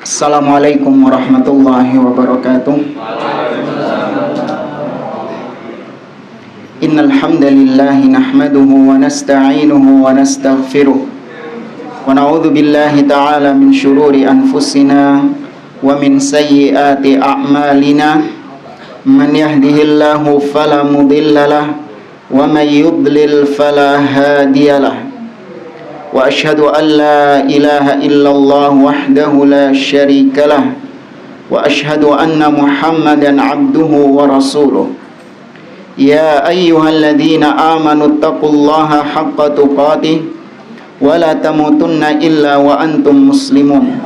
Assalamualaikum warahmatullahi wabarakatuh. Innal hamdalillah nahmaduhu wa nasta'inuhu wa nastaghfiruh wa na'udzu billahi ta'ala min shururi anfusina wa min sayyiati a'malina. Man yahdihillahu fala mudhillalah wa man yudlil fala hadiyalah. Wa ashhadu an la ilaha illallah wahdahu la syarika lah wa ashhadu anna Muhammadan abduhu wa rasuluh. Ya ayyuhalladzina amanu taqullaha haqqa tuqatih wa la tamutunna illa wa antum muslimun.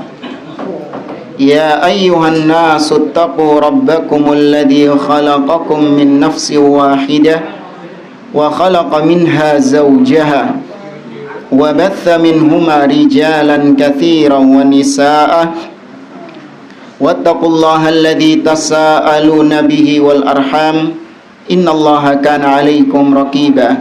Ya ayyuhan nasu taqu rabbakumul ladzi khalaqakum min nafsin wahidah wa khalaqa minha zawjaha wa batha minhuma rijalan katsiran wa nisaa wattaqullaha alladzi tasaaluna bihi wal arham innallaha kana 'alaikum raqiba.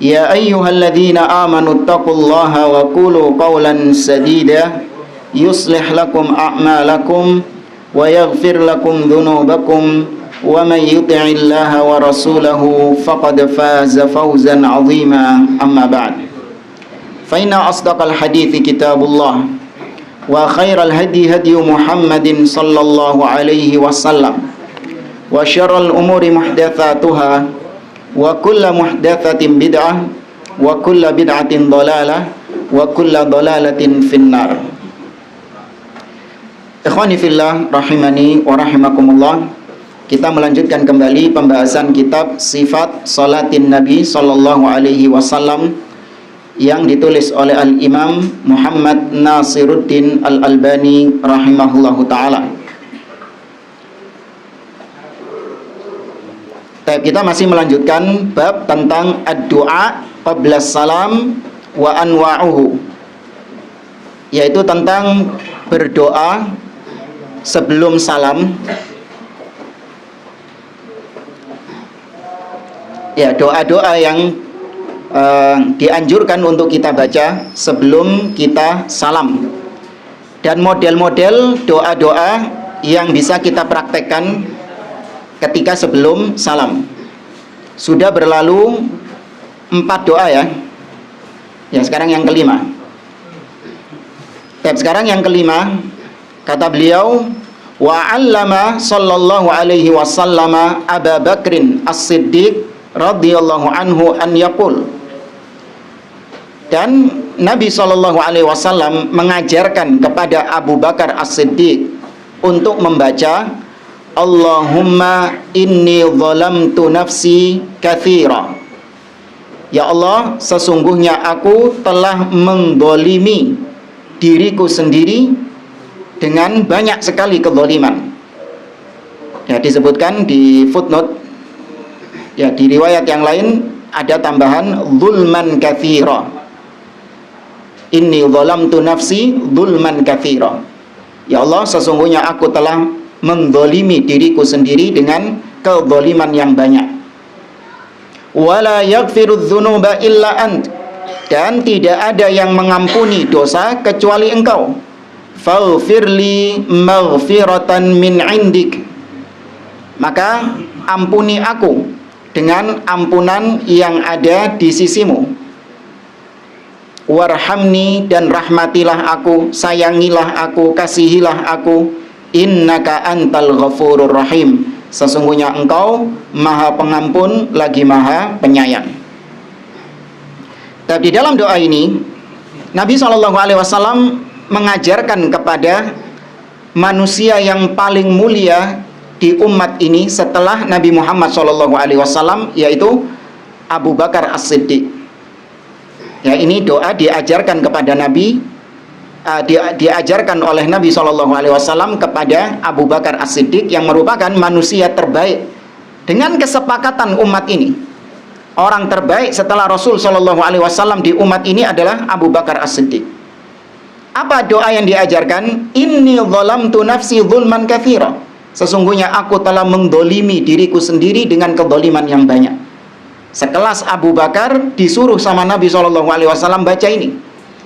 Ya ayyuhalladzina amanu taqullaha wa qulu qawlan sadida yuslih lakum a'malakum wa yaghfir lakum dhunubakum wa man yuti'illaha wa rasulahu faqad faza fawzan 'azima. Amma ba'd. Fa inna asdaqal hadithi kitabullah wa khairal hadi hadi Muhammadin sallallahu alaihi wasallam wa syarral umuri muhdatsatuha wa kullu muhdatsatin bid'ah wa kullu bid'atin dhalalah wa kullu dhalalatin finnar. Ikhwani fillah rahimani wa rahimakumullah. Kita melanjutkan kembali pembahasan kitab Sifat Salatin Nabi sallallahu alaihi wasallam yang ditulis oleh Al-Imam Muhammad Nasiruddin Al-Albani rahimahullahu ta'ala. Kita masih melanjutkan bab tentang ad-du'a qabla salam wa anwa'uhu, yaitu tentang berdoa sebelum salam. Ya, doa-doa yang dianjurkan untuk kita baca sebelum kita salam, dan model-model doa-doa yang bisa kita praktekkan ketika sebelum salam. Sudah berlalu 4 doa ya. Ya, sekarang yang kelima. Sekarang yang kelima, kata beliau, wa 'allama sallallahu alaihi wasallam Abu Bakrin As-Siddiq radhiyallahu anhu an yaqul. Dan Nabi sallallahu alaihi wasallam mengajarkan kepada Abu Bakar As-Siddiq untuk membaca Allahumma inni zalamtu nafsi katsira. Ya Allah, sesungguhnya aku telah mendzalimi diriku sendiri dengan banyak sekali kezaliman. Ya, disebutkan di footnote. Ya, di riwayat yang lain ada tambahan zulman katsira. Inni zalamtu nafsi zulman katsira. Ya Allah, sesungguhnya aku telah menzalimi diriku sendiri dengan kezaliman yang banyak. Wala yaghfiru dzunuba illa ant. Dan tidak ada yang mengampuni dosa kecuali Engkau. Faghfirli maghfiratan min indik. Maka ampuni aku dengan ampunan yang ada di sisimu. Warhamni, dan rahmatilah aku, sayangilah aku, kasihilah aku. Innaka antal ghafurur rahim. Sesungguhnya Engkau Maha Pengampun lagi Maha Penyayang. Tapi di dalam doa ini Nabi SAW mengajarkan kepada manusia yang paling mulia di umat ini setelah Nabi Muhammad SAW, yaitu Abu Bakar As-Siddiq. Ya, ini doa diajarkan kepada Nabi, diajarkan oleh Nabi SAW kepada Abu Bakar As-Siddiq yang merupakan manusia terbaik dengan kesepakatan umat ini. Orang terbaik setelah Rasul SAW di umat ini adalah Abu Bakar As-Siddiq. Apa doa yang diajarkan? Inni zalamtu nafsi zulman katsira. Sesungguhnya aku telah mendolimi diriku sendiri dengan kedoliman yang banyak. Sekelas Abu Bakar disuruh sama Nabi SAW baca ini.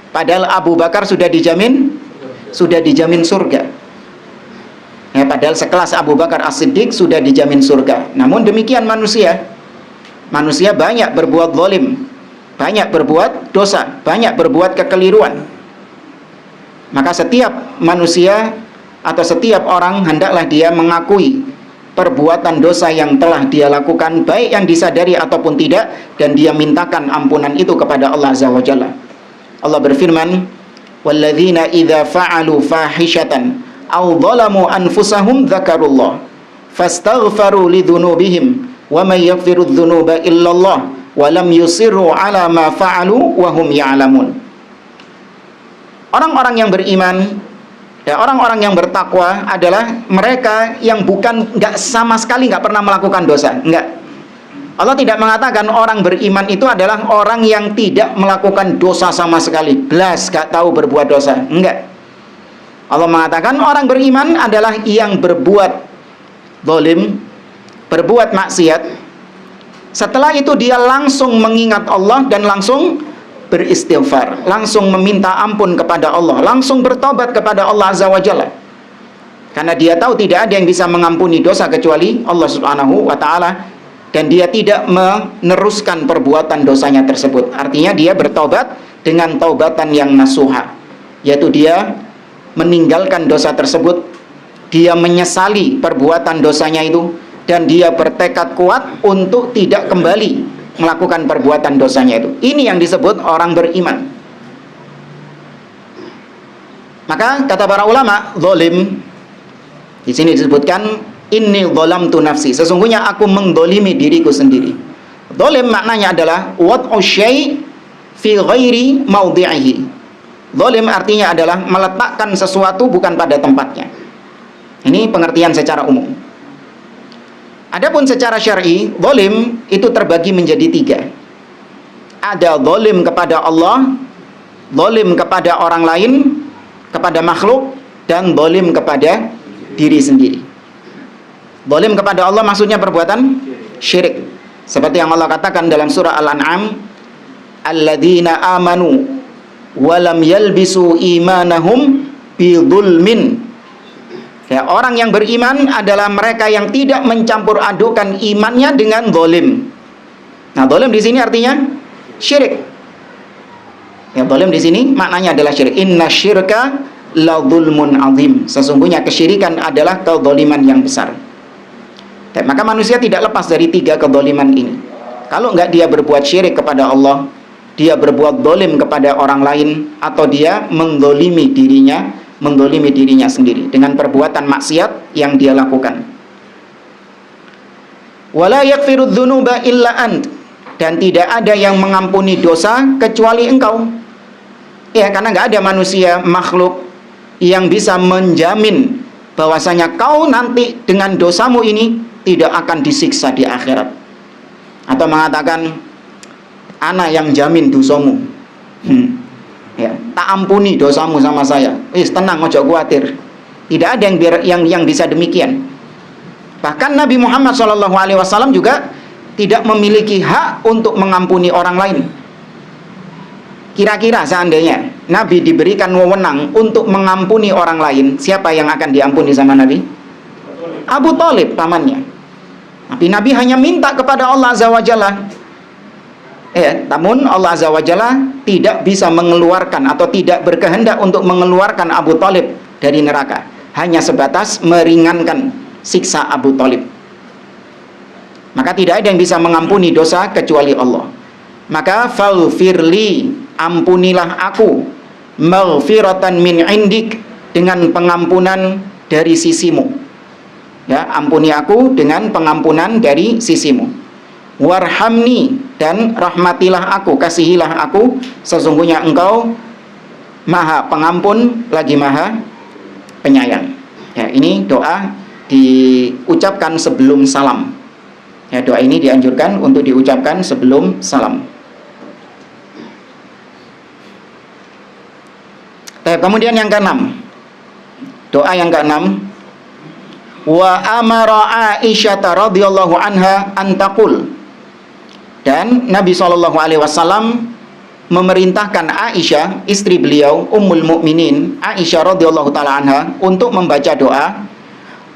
Padahal Abu Bakar sudah dijamin sudah dijamin surga. Ya, padahal sekelas Abu Bakar As-Siddiq sudah dijamin surga. Namun demikian manusia banyak berbuat zalim, banyak berbuat dosa, banyak berbuat kekeliruan. Maka setiap manusia atau setiap orang hendaklah dia mengakui perbuatan dosa yang telah dia lakukan, baik yang disadari ataupun tidak, dan dia mintakan ampunan itu kepada Allah Azza wa Jalla. Allah berfirman, "Walladzina idza fa'alu fahishatan aw dhalamu anfusahum dzakarullah fastaghfaru lidzunubihim wa may yaghfiru dzunuba illallah wa lam yusirru ala ma fa'alu wa hum ya'lamun." Orang-orang yang beriman dan orang-orang yang bertakwa adalah mereka yang nggak sama sekali nggak pernah melakukan dosa. Enggak. Allah tidak mengatakan orang beriman itu adalah orang yang tidak melakukan dosa sama sekali, belas gak tahu berbuat dosa. Enggak. Allah mengatakan orang beriman adalah yang berbuat zalim, berbuat maksiat. Setelah itu dia langsung mengingat Allah dan langsung beristighfar, langsung meminta ampun kepada Allah, langsung bertobat kepada Allah Azza wa Jalla. Karena dia tahu tidak ada yang bisa mengampuni dosa kecuali Allah Subhanahu wa taala, dan dia tidak meneruskan perbuatan dosanya tersebut. Artinya dia bertobat dengan taubatan yang nasuha, yaitu dia meninggalkan dosa tersebut, dia menyesali perbuatan dosanya itu, dan dia bertekad kuat untuk tidak kembali melakukan perbuatan dosanya itu. Ini yang disebut orang beriman. Maka kata para ulama, zalim di sini disebutkan inni zalamtu nafsi, sesungguhnya aku mendolimi diriku sendiri. Zalim maknanya adalah wad'u syai' fi ghairi maudhi'ihi. Zalim artinya adalah meletakkan sesuatu bukan pada tempatnya. Ini pengertian secara umum. Adapun secara syar'i, zalim itu terbagi menjadi 3. Ada zalim kepada Allah, zalim kepada orang lain, kepada makhluk, dan zalim kepada diri sendiri. Zalim kepada Allah maksudnya perbuatan syirik. Seperti yang Allah katakan dalam surah Al-An'am, alladzina amanu walam yalbisu imanahum bidzulmin. Ya, orang yang beriman adalah mereka yang tidak mencampur adukan imannya dengan zalim. Nah, zalim di sini artinya syirik. Ya, zalim di sini maknanya adalah syirik. Inna syirka la dzulmun azim. Sesungguhnya kesyirikan adalah kezaliman yang besar. Dan maka manusia tidak lepas dari 3 kezaliman ini. Kalau enggak dia berbuat syirik kepada Allah, dia berbuat zalim kepada orang lain, atau dia mendolimi dirinya sendiri dengan perbuatan maksiat yang dia lakukan. Wala yaghfiru dzunuba illa ant, dan tidak ada yang mengampuni dosa kecuali engkau. Ya, karena nggak ada manusia makhluk yang bisa menjamin bahwasanya kau nanti dengan dosamu ini tidak akan disiksa di akhirat, atau mengatakan ana yang jamin dosamu. Ya, tak ampuni dosamu sama saya. Tenang, ojo khawatir. Tidak ada yang bisa demikian. Bahkan Nabi Muhammad SAW juga tidak memiliki hak untuk mengampuni orang lain. Kira-kira seandainya Nabi diberikan wewenang untuk mengampuni orang lain, siapa yang akan diampuni sama Nabi? Abu Thalib, pamannya. Tapi Nabi hanya minta kepada Allah Azza wa Jalla. Namun Allah Azza wa Jalla tidak bisa mengeluarkan atau tidak berkehendak untuk mengeluarkan Abu Thalib dari neraka, hanya sebatas meringankan siksa Abu Thalib. Maka tidak ada yang bisa mengampuni dosa kecuali Allah. Maka faghfirli, ampunilah aku, maghfiratan min indik, dengan pengampunan dari sisimu. Ya, ampuni aku dengan pengampunan dari sisimu. Warhamni, dan rahmatilah aku, kasihilah aku, sesungguhnya engkau maha pengampun lagi maha penyayang. Ya, ini doa diucapkan sebelum salam. Ya, doa ini dianjurkan untuk diucapkan sebelum salam. Kemudian yang ke-6, doa yang ke-6, wa amara Aisyah radhiyallahu anha an taqul, dan Nabi SAW memerintahkan Aisyah, istri beliau, Ummul Mukminin Aisyah radhiyallahu taala anha, untuk membaca doa,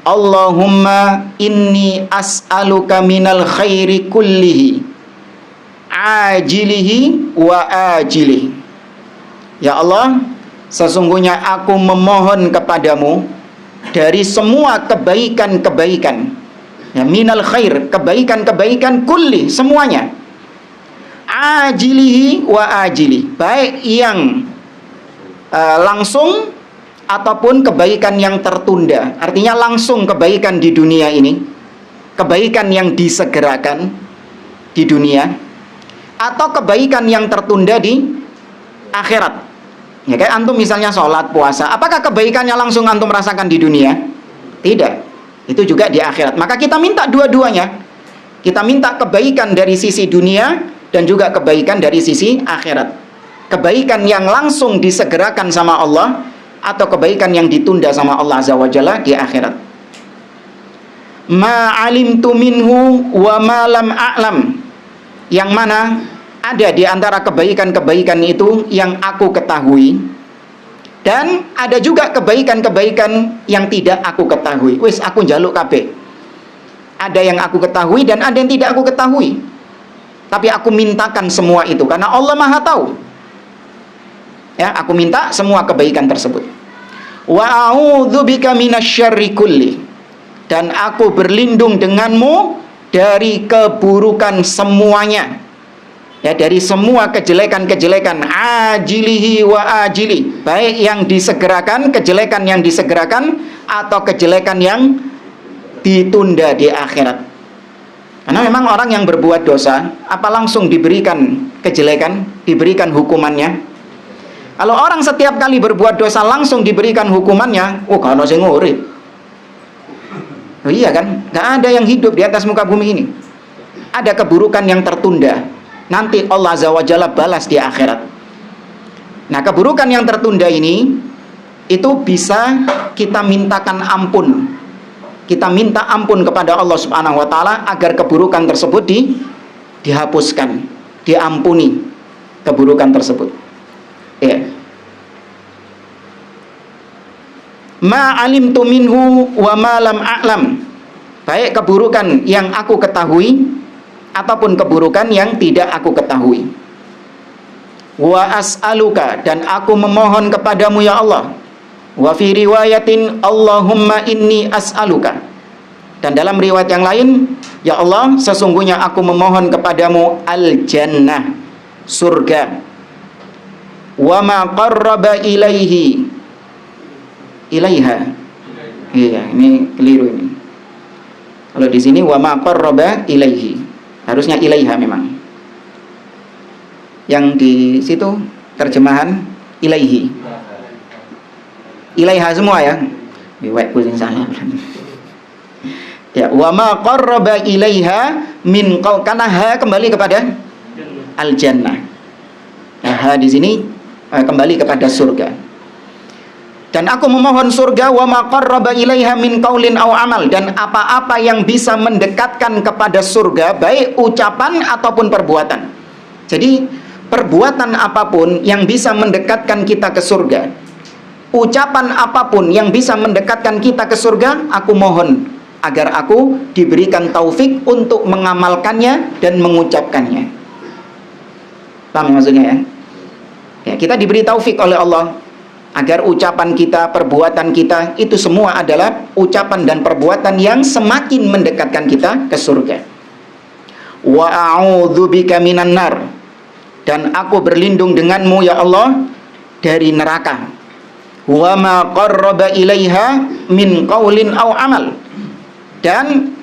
Allahumma inni as'aluka minal khairi kullihi ajilihi wa ajilihi. Ya Allah, sesungguhnya aku memohon kepadamu dari semua kebaikan-kebaikan, ya, minal khair, kebaikan-kebaikan kulli, semuanya, ajilihi wa ajili, baik yang langsung ataupun kebaikan yang tertunda. Artinya langsung kebaikan di dunia ini, kebaikan yang disegerakan di dunia, atau kebaikan yang tertunda di akhirat. Ya, kayak antum misalnya sholat, puasa, apakah kebaikannya langsung antum rasakan di dunia? Tidak, itu juga di akhirat. Maka kita minta dua-duanya. Kita minta kebaikan dari sisi dunia dan juga kebaikan dari sisi akhirat. Kebaikan yang langsung disegerakan sama Allah, atau kebaikan yang ditunda sama Allah Azza wa Jalla di akhirat. Ma alimtu minhu wa ma lam a'lam, yang mana ada di antara kebaikan-kebaikan itu yang aku ketahui, dan ada juga kebaikan-kebaikan yang tidak aku ketahui. Wis aku njaluk kabeh. Ada yang aku ketahui dan ada yang tidak aku ketahui. Tapi aku mintakan semua itu karena Allah Maha tahu. Ya, aku minta semua kebaikan tersebut. Wa a'udzubika minasyarri kulli, dan aku berlindung denganmu dari keburukan semuanya. Ya, dari semua kejelekan-kejelekan, ajilihi wa ajili, baik yang disegerakan, kejelekan yang disegerakan, atau kejelekan yang ditunda di akhirat. Karena memang orang yang berbuat dosa, apa langsung diberikan kejelekan, diberikan hukumannya? Kalau orang setiap kali berbuat dosa langsung diberikan hukumannya, oh kalau sing urip. Oh iya kan? Nggak ada yang hidup di atas muka bumi ini. Ada keburukan yang tertunda. Nanti Allah Azza wa Jalla balas di akhirat. Nah, keburukan yang tertunda ini itu bisa kita mintakan ampun. Kita minta ampun kepada Allah Subhanahu wa taala agar keburukan tersebut dihapuskan, diampuni keburukan tersebut. Ya. Ma alimtu minhu wa ma lam a'lam, baik keburukan yang aku ketahui ataupun keburukan yang tidak aku ketahui. Wa as'aluka, dan aku memohon kepadamu ya Allah. Wa fi riwayatin Allahumma inni as'aluka, dan dalam riwayat yang lain, ya Allah, sesungguhnya aku memohon kepadamu al-jannah, surga. Wa ma qarraba ilaiha. Iya, ini keliru ini. Kalau di sini wa ma qarraba ilaihi, harusnya ilaiha memang. Yang di situ terjemahan ilaihi. Ilaiha semua ya. Wiwek kucing salah. Ya, wa ma qarraba ilaiha min qaul, karena ha kembali kepada al-jannah. Nah, ha di sini kembali kepada surga. Dan aku memohon surga, wa ma qarraba ilaiha min qaulin aw amal, dan apa-apa yang bisa mendekatkan kepada surga, baik ucapan ataupun perbuatan. Jadi perbuatan apapun yang bisa mendekatkan kita ke surga, ucapan apapun yang bisa mendekatkan kita ke surga, aku mohon agar aku diberikan taufik untuk mengamalkannya dan mengucapkannya. Paham maksudnya ya? Ya, kita diberi taufik oleh Allah agar ucapan kita, perbuatan kita itu semua adalah ucapan dan perbuatan yang semakin mendekatkan kita ke surga. Wa a'udzubika minan nar, dan aku berlindung denganmu ya Allah dari neraka. Wa ma qarraba ilaiha min qaulin aw amal, dan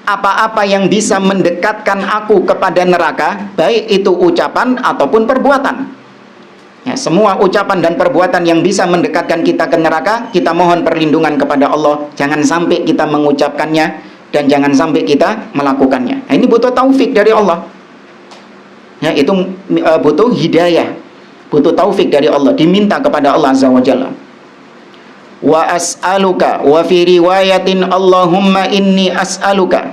apa-apa yang bisa mendekatkan aku kepada neraka, baik itu ucapan ataupun perbuatan. Ya, semua ucapan dan perbuatan yang bisa mendekatkan kita ke neraka, kita mohon perlindungan kepada Allah. Jangan sampai kita mengucapkannya dan jangan sampai kita melakukannya. Nah, ini butuh taufik dari Allah. Ya, itu butuh hidayah, butuh taufik dari Allah, diminta kepada Allah Azza wa Jalla. Wa as'aluka, wa fi riwayatin Allahumma inni as'aluka,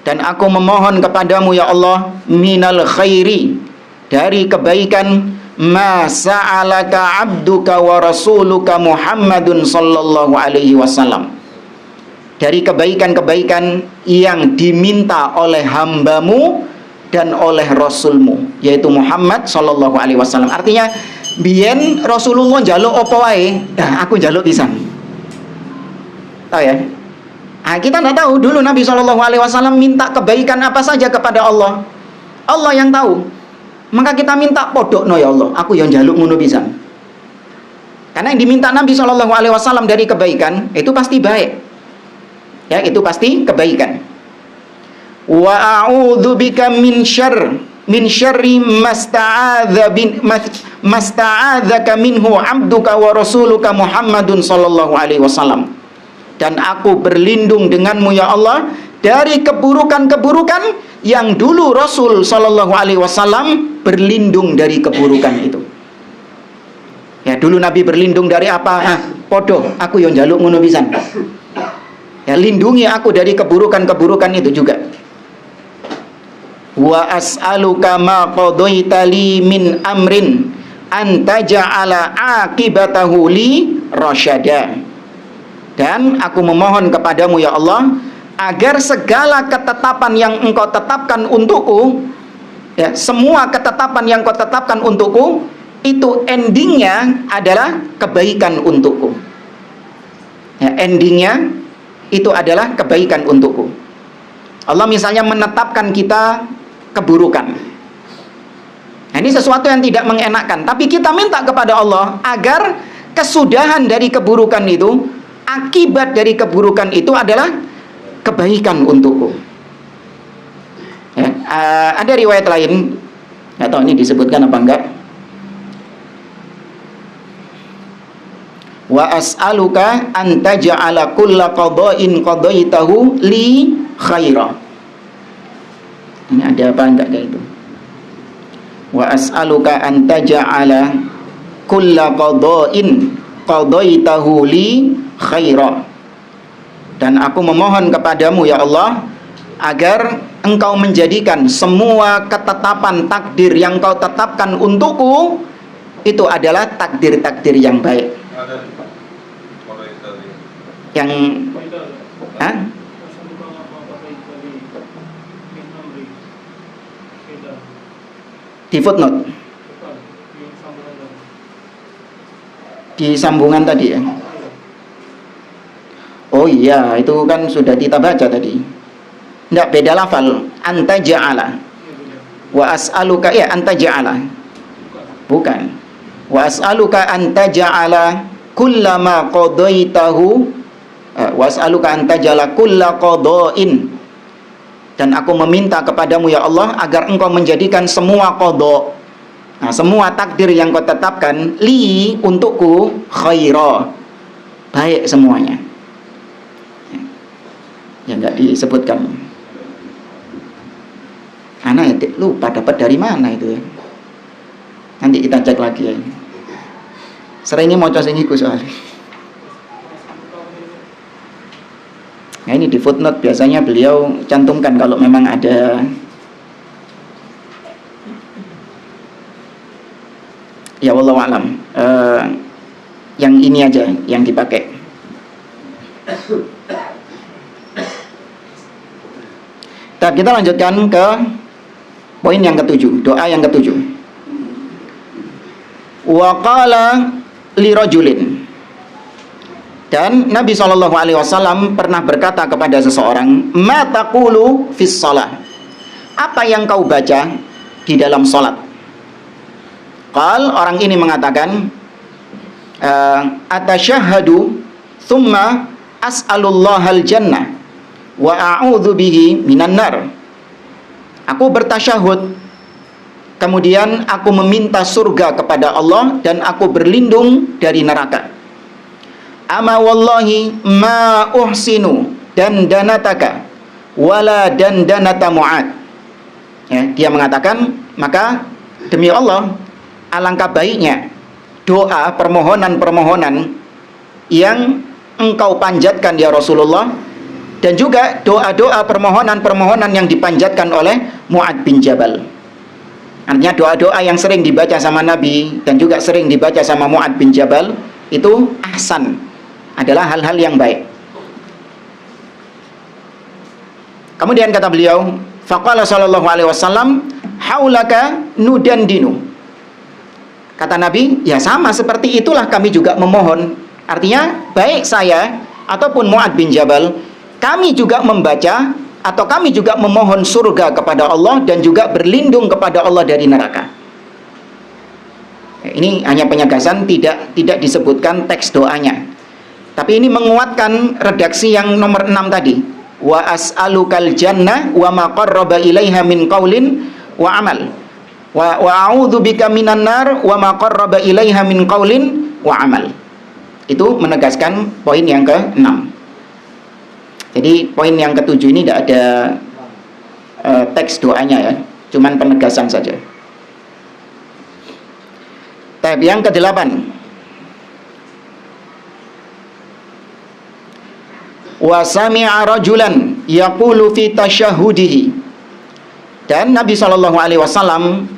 dan aku memohon kepadamu ya Allah minal khairi, dari kebaikan ma sa'alaka abduka wa rasuluka Muhammadun sallallahu alaihi wasallam, dari kebaikan-kebaikan yang diminta oleh hambamu dan oleh rasulmu, yaitu Muhammad sallallahu alaihi wasallam. Artinya biyen Rasulullah njaluk apa wae, nah aku njaluk pisan. Tahu ya? Nah, kita tidak tahu dulu Nabi sallallahu alaihi wasallam minta kebaikan apa saja kepada Allah. Allah yang tahu. Maka kita minta podokno ya Allah, aku yang njaluk ngono pisan. Karena yang diminta Nabi sallallahu alaihi wasallam dari kebaikan itu pasti baik. Ya, itu pasti kebaikan. Wa a'udzubika min syarri masta'adzaka minhu 'abduka wa rasuluka Muhammadun sallallahu alaihi wasallam. Dan aku berlindung denganmu ya Allah dari keburukan-keburukan yang dulu Rasul sallallahu alaihi wasallam berlindung dari keburukan itu. Ya, dulu Nabi berlindung dari apa? Podo, aku yang njaluk ngono pisan. Ya, lindungi aku dari keburukan-keburukan itu juga. Wa as'aluka ma qadaita li min amrin an taj'ala aqibatahu li rasyada. Dan aku memohon kepadamu ya Allah agar segala ketetapan yang engkau tetapkan untukku, ya, semua ketetapan yang kau tetapkan untukku itu endingnya adalah kebaikan untukku. Ya, endingnya itu adalah kebaikan untukku. Allah misalnya menetapkan kita keburukan. Nah, ini sesuatu yang tidak mengenakan, tapi kita minta kepada Allah agar kesudahan dari keburukan itu, akibat dari keburukan itu adalah kebaikan untukku. Ya, ada riwayat lain, nggak tahu ini disebutkan apa enggak. Wa as'aluka an taj'ala kulla qada'in qadaitahu li khaira. Ini ada apa enggak kayak itu? Wa as'aluka an taj'ala kulla qada'in qadaitahu li khaira. Dan aku memohon kepadamu ya Allah agar engkau menjadikan semua ketetapan takdir yang kau tetapkan untukku itu adalah takdir-takdir yang baik. Yang di footnote, di sambungan tadi ya. Oh iya, itu kan sudah kita baca tadi. Tidak, beda lafal. Anta ja'ala. Wa as'aluka, ya anta ja'ala. Bukan. Wa as'aluka anta ja'ala kullama qadaitahu. Wa as'aluka anta ja'ala kulla qada'in. Dan aku meminta kepadamu ya Allah agar engkau menjadikan semua qada', nah, semua takdir yang kau tetapkan li untukku khaira, baik semuanya. Ya enggak disebutkan. Anak ya lupa dapat dari mana itu ya. Nanti kita cek lagi ya. Seringnya mau coba iku soalnya. Nah, ini di footnote biasanya beliau cantumkan kalau memang ada. Ya wallahu alam. Yang ini aja yang dipakai. Kita lanjutkan ke poin yang ketujuh, doa yang ketujuh. Wa qala li rajulin. Dan Nabi SAW pernah berkata kepada seseorang, ma taqulu fis shalah. Apa yang kau baca di dalam salat? Qal, orang ini mengatakan, atasyahhadu thumma as'alullahal jannah wa a'udzu bihi minan nar. Aku bertasyahud, kemudian aku meminta surga kepada Allah dan aku berlindung dari neraka. Ama wallahi ma uhsinu dandanataka wala dandanata Mu'ad. Ya, dia mengatakan, maka demi Allah alangkah baiknya doa permohonan-permohonan yang engkau panjatkan ya Rasulullah, dan juga doa-doa permohonan-permohonan yang dipanjatkan oleh Mu'ad bin Jabal. Artinya doa-doa yang sering dibaca sama Nabi dan juga sering dibaca sama Mu'adz bin Jabal itu ahsan, adalah hal-hal yang baik. Kemudian kata beliau, faqala sallallahu alaihi wasallam, haulaka nudandinu. Kata Nabi, ya sama seperti itulah kami juga memohon. Artinya baik saya ataupun Mu'adz bin Jabal, kami juga membaca atau kami juga memohon surga kepada Allah dan juga berlindung kepada Allah dari neraka. Ini hanya penyegasan, tidak disebutkan teks doanya. Tapi ini menguatkan redaksi yang nomor 6 tadi. Wa as'alukal jannah wa ma qarraba ilaiha min qaulin wa amal. Wa a'udzu bika minan nar wa ma qarraba ilaiha min qaulin wa amal. Itu menegaskan poin yang ke-6. Jadi poin yang ke-7 ini tidak ada teks doanya ya, cuman penegasan saja. Tab yang ke-8. Wa sami'a rajulan yaqulu fi tasyahhudihi. Dan Nabi sallallahu alaihi wasallam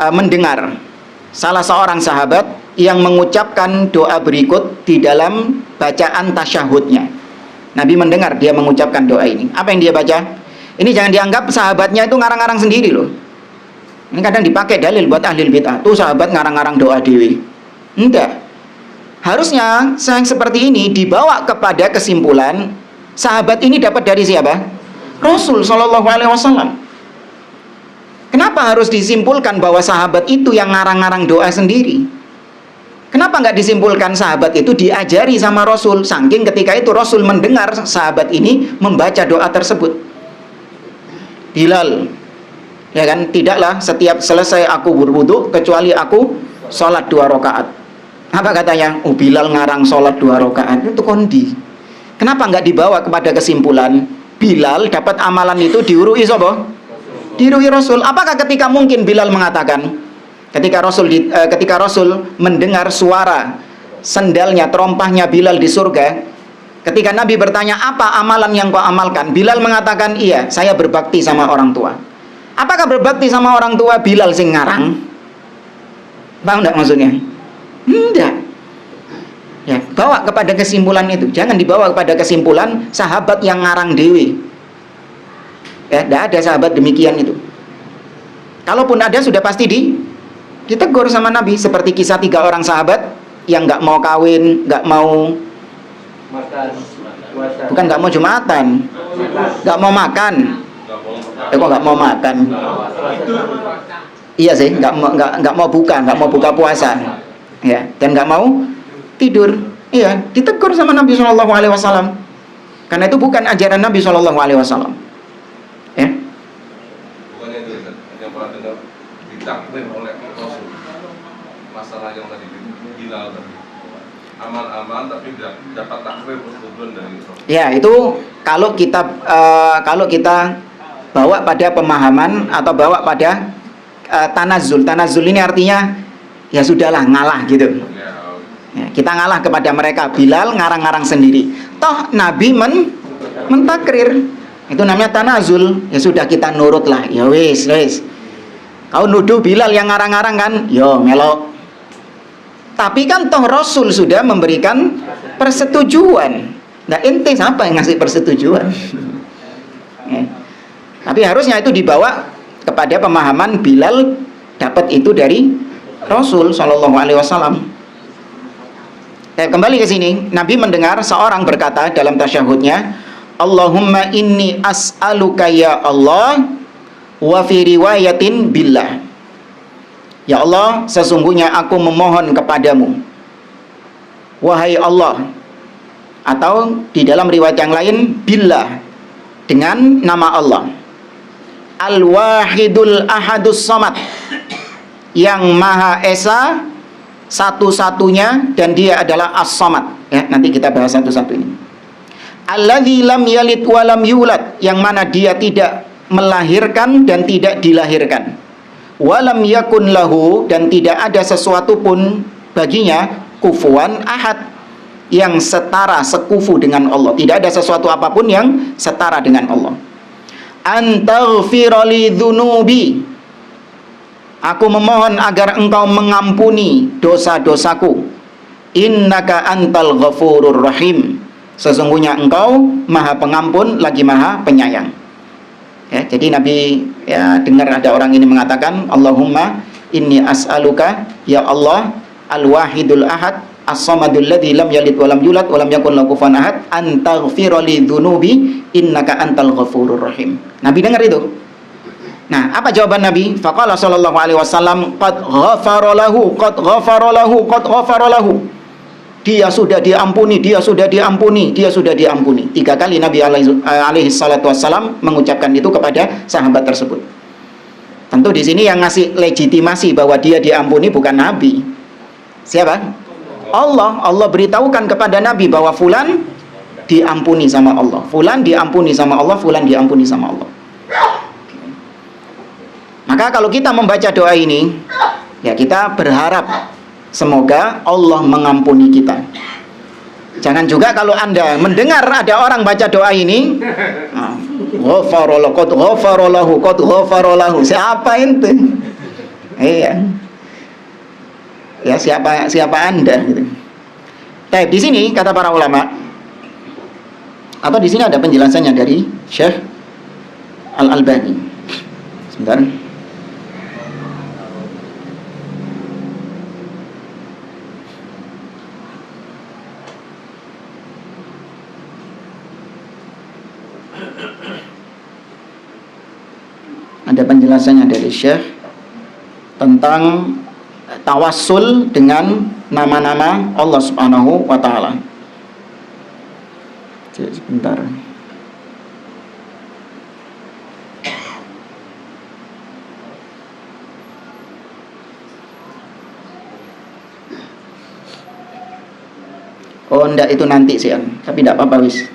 mendengar salah seorang sahabat yang mengucapkan doa berikut di dalam bacaan tasyahudnya. Nabi mendengar dia mengucapkan doa ini. Apa yang dia baca? Ini jangan dianggap sahabatnya itu ngarang-ngarang sendiri loh. Ini kadang dipakai dalil buat ahli bid'ah. Tuh sahabat ngarang-ngarang doa dewi. Enggak. Harusnya yang seperti ini dibawa kepada kesimpulan sahabat ini dapat dari siapa? Rasul Shallallahu Alaihi Wasallam. Kenapa harus disimpulkan bahwa sahabat itu yang ngarang-ngarang doa sendiri? Kenapa nggak disimpulkan sahabat itu diajari sama Rasul? Saking ketika itu Rasul mendengar sahabat ini membaca doa tersebut. Bilal, ya kan, tidaklah setiap selesai aku berwudu kecuali aku sholat 2 rakaat. Apa katanya? Oh, Bilal ngarang sholat 2 rakaat. Itu kondi. Kenapa nggak dibawa kepada kesimpulan Bilal dapat amalan itu diurui sapa? Diurui Rasul. Apakah ketika mungkin Bilal mengatakan, ketika Rasul mendengar suara sendalnya, terompahnya Bilal di surga, ketika Nabi bertanya, apa amalan yang kau amalkan? Bilal mengatakan, iya, saya berbakti sama orang tua. Apakah berbakti sama orang tua Bilal sing ngarang? Paham enggak maksudnya? Enggak. Ya, bawa kepada kesimpulan itu. Jangan dibawa kepada kesimpulan sahabat yang ngarang dewi. Ya, tidak ada sahabat demikian itu. Kalaupun ada, sudah pasti ditegur sama Nabi, seperti kisah 3 orang sahabat yang nggak mau kawin, nggak mau makan, bukan nggak mau jumatan, nggak mau makan. Kok nggak mau makan? Iya sih, nggak mau buka puasa, ya, dan nggak mau tidur. Iya, ditegur sama Nabi Shallallahu Alaihi Wasallam, karena itu bukan ajaran Nabi Shallallahu Alaihi Wasallam. Ya. Bukannya itu yang pernah dengar ditakdir oleh Rasul. Masalah yang tadi Bilal tadi. Amal-amal tapi dapat takdir persetujuan dari Rasul. Ya, itu kalau kita bawa pada pemahaman atau bawa pada tanazul. Tanazul ini artinya ya sudahlah, ngalah gitu. Ya, kita ngalah kepada mereka. Bilal ngarang-ngarang sendiri. Toh Nabi mentakrir. Itu namanya tanazul. Ya sudah, kita nurutlah. Ya wis. Kau nuduh Bilal yang ngarang-ngarang kan? Yo melok. Tapi kan toh Rasul sudah memberikan persetujuan. Nah, ente siapa yang ngasih persetujuan? Ya. Tapi harusnya itu dibawa kepada pemahaman Bilal dapat itu dari Rasul Shallallahu Alaihi Wasallam. Kembali ke sini, Nabi mendengar seorang berkata dalam tasyahudnya, Allahumma inni as'aluka ya Allah, wa fi riwayatin billah. Ya Allah, sesungguhnya aku memohon kepadamu, wahai Allah. Atau di dalam riwayat yang lain, billah, dengan nama Allah. Al-Wahidul Ahadus Samad, yang Maha Esa, satu-satunya, dan dia adalah As-Samad. Ya, nanti kita bahas satu-satu ini. Alladzi lam yalid wa lam yulad, yang mana dia tidak melahirkan dan tidak dilahirkan. Walam yakun lahu, dan tidak ada sesuatu pun baginya kufuwan ahad, yang setara, sekufu dengan Allah. Tidak ada sesuatu apapun yang setara dengan Allah. Antaghfira li dzunubi, Aku memohon agar engkau mengampuni dosa-dosaku. Innaka antal ghafurur rahim. Sesungguhnya engkau maha pengampun lagi maha penyayang. Ya, jadi Nabi ya dengar ada orang ini mengatakan, Allahumma inni as'aluka ya Allah al-wahidul ahad as-samadul ladzi lam yalid wa lam yulad wa lam yakul lahu kufuwan ahad an taghfira li dzunubi innaka antal ghafurur rahim. Nabi dengar itu. Nah, apa jawaban Nabi? Faqala sallallahu alaihi wasallam, qad ghafara lahu, qad ghafara lahu, qad ghafara lahu. Dia sudah diampuni, dia sudah diampuni, dia sudah diampuni. 3 kali Nabi alaihi salatu wasallam mengucapkan itu kepada sahabat tersebut. Tentu di sini yang ngasih legitimasi bahwa dia diampuni bukan Nabi. Siapa? Allah. Allah beritahukan kepada Nabi bahwa fulan diampuni sama Allah. Fulan diampuni sama Allah, fulan diampuni sama Allah. Maka kalau kita membaca doa ini, ya kita berharap semoga Allah mengampuni kita. Jangan juga kalau Anda mendengar ada orang baca doa ini, ghafarallahu, qad ghafarallahu, qad ghafarallahu. Siapa itu? Iya. Ya siapa Anda gitu. Tapi di sini kata para ulama, atau di sini ada penjelasannya dari Syekh Al-Albani. Sebentar. Ada penjelasannya dari Syekh tentang tawassul dengan nama-nama Allah Subhanahu wa taala. Sebentar. Oh, enggak, itu nanti sih, tapi enggak apa-apa wis.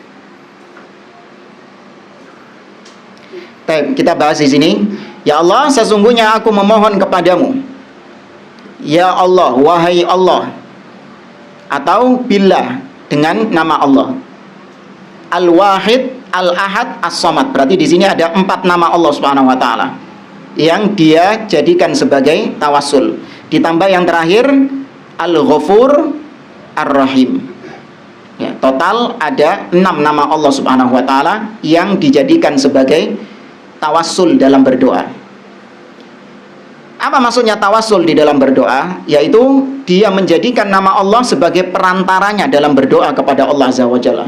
Kita bahas di sini. Ya Allah, sesungguhnya aku memohon kepadamu. Ya Allah, wahai Allah. Atau billah, dengan nama Allah. Al-Wahid, Al-Ahad, As-Samad. Berarti di sini ada 4 nama Allah Subhanahu wa taala yang dia jadikan sebagai tawassul. Ditambah yang terakhir Al-Ghafur, Ar-Rahim. Ya, total ada 6 nama Allah Subhanahu wa taala yang dijadikan sebagai tawassul dalam berdoa. Apa maksudnya tawassul di dalam berdoa? Yaitu dia menjadikan nama Allah sebagai perantaranya dalam berdoa kepada Allah Azza wa Jalla.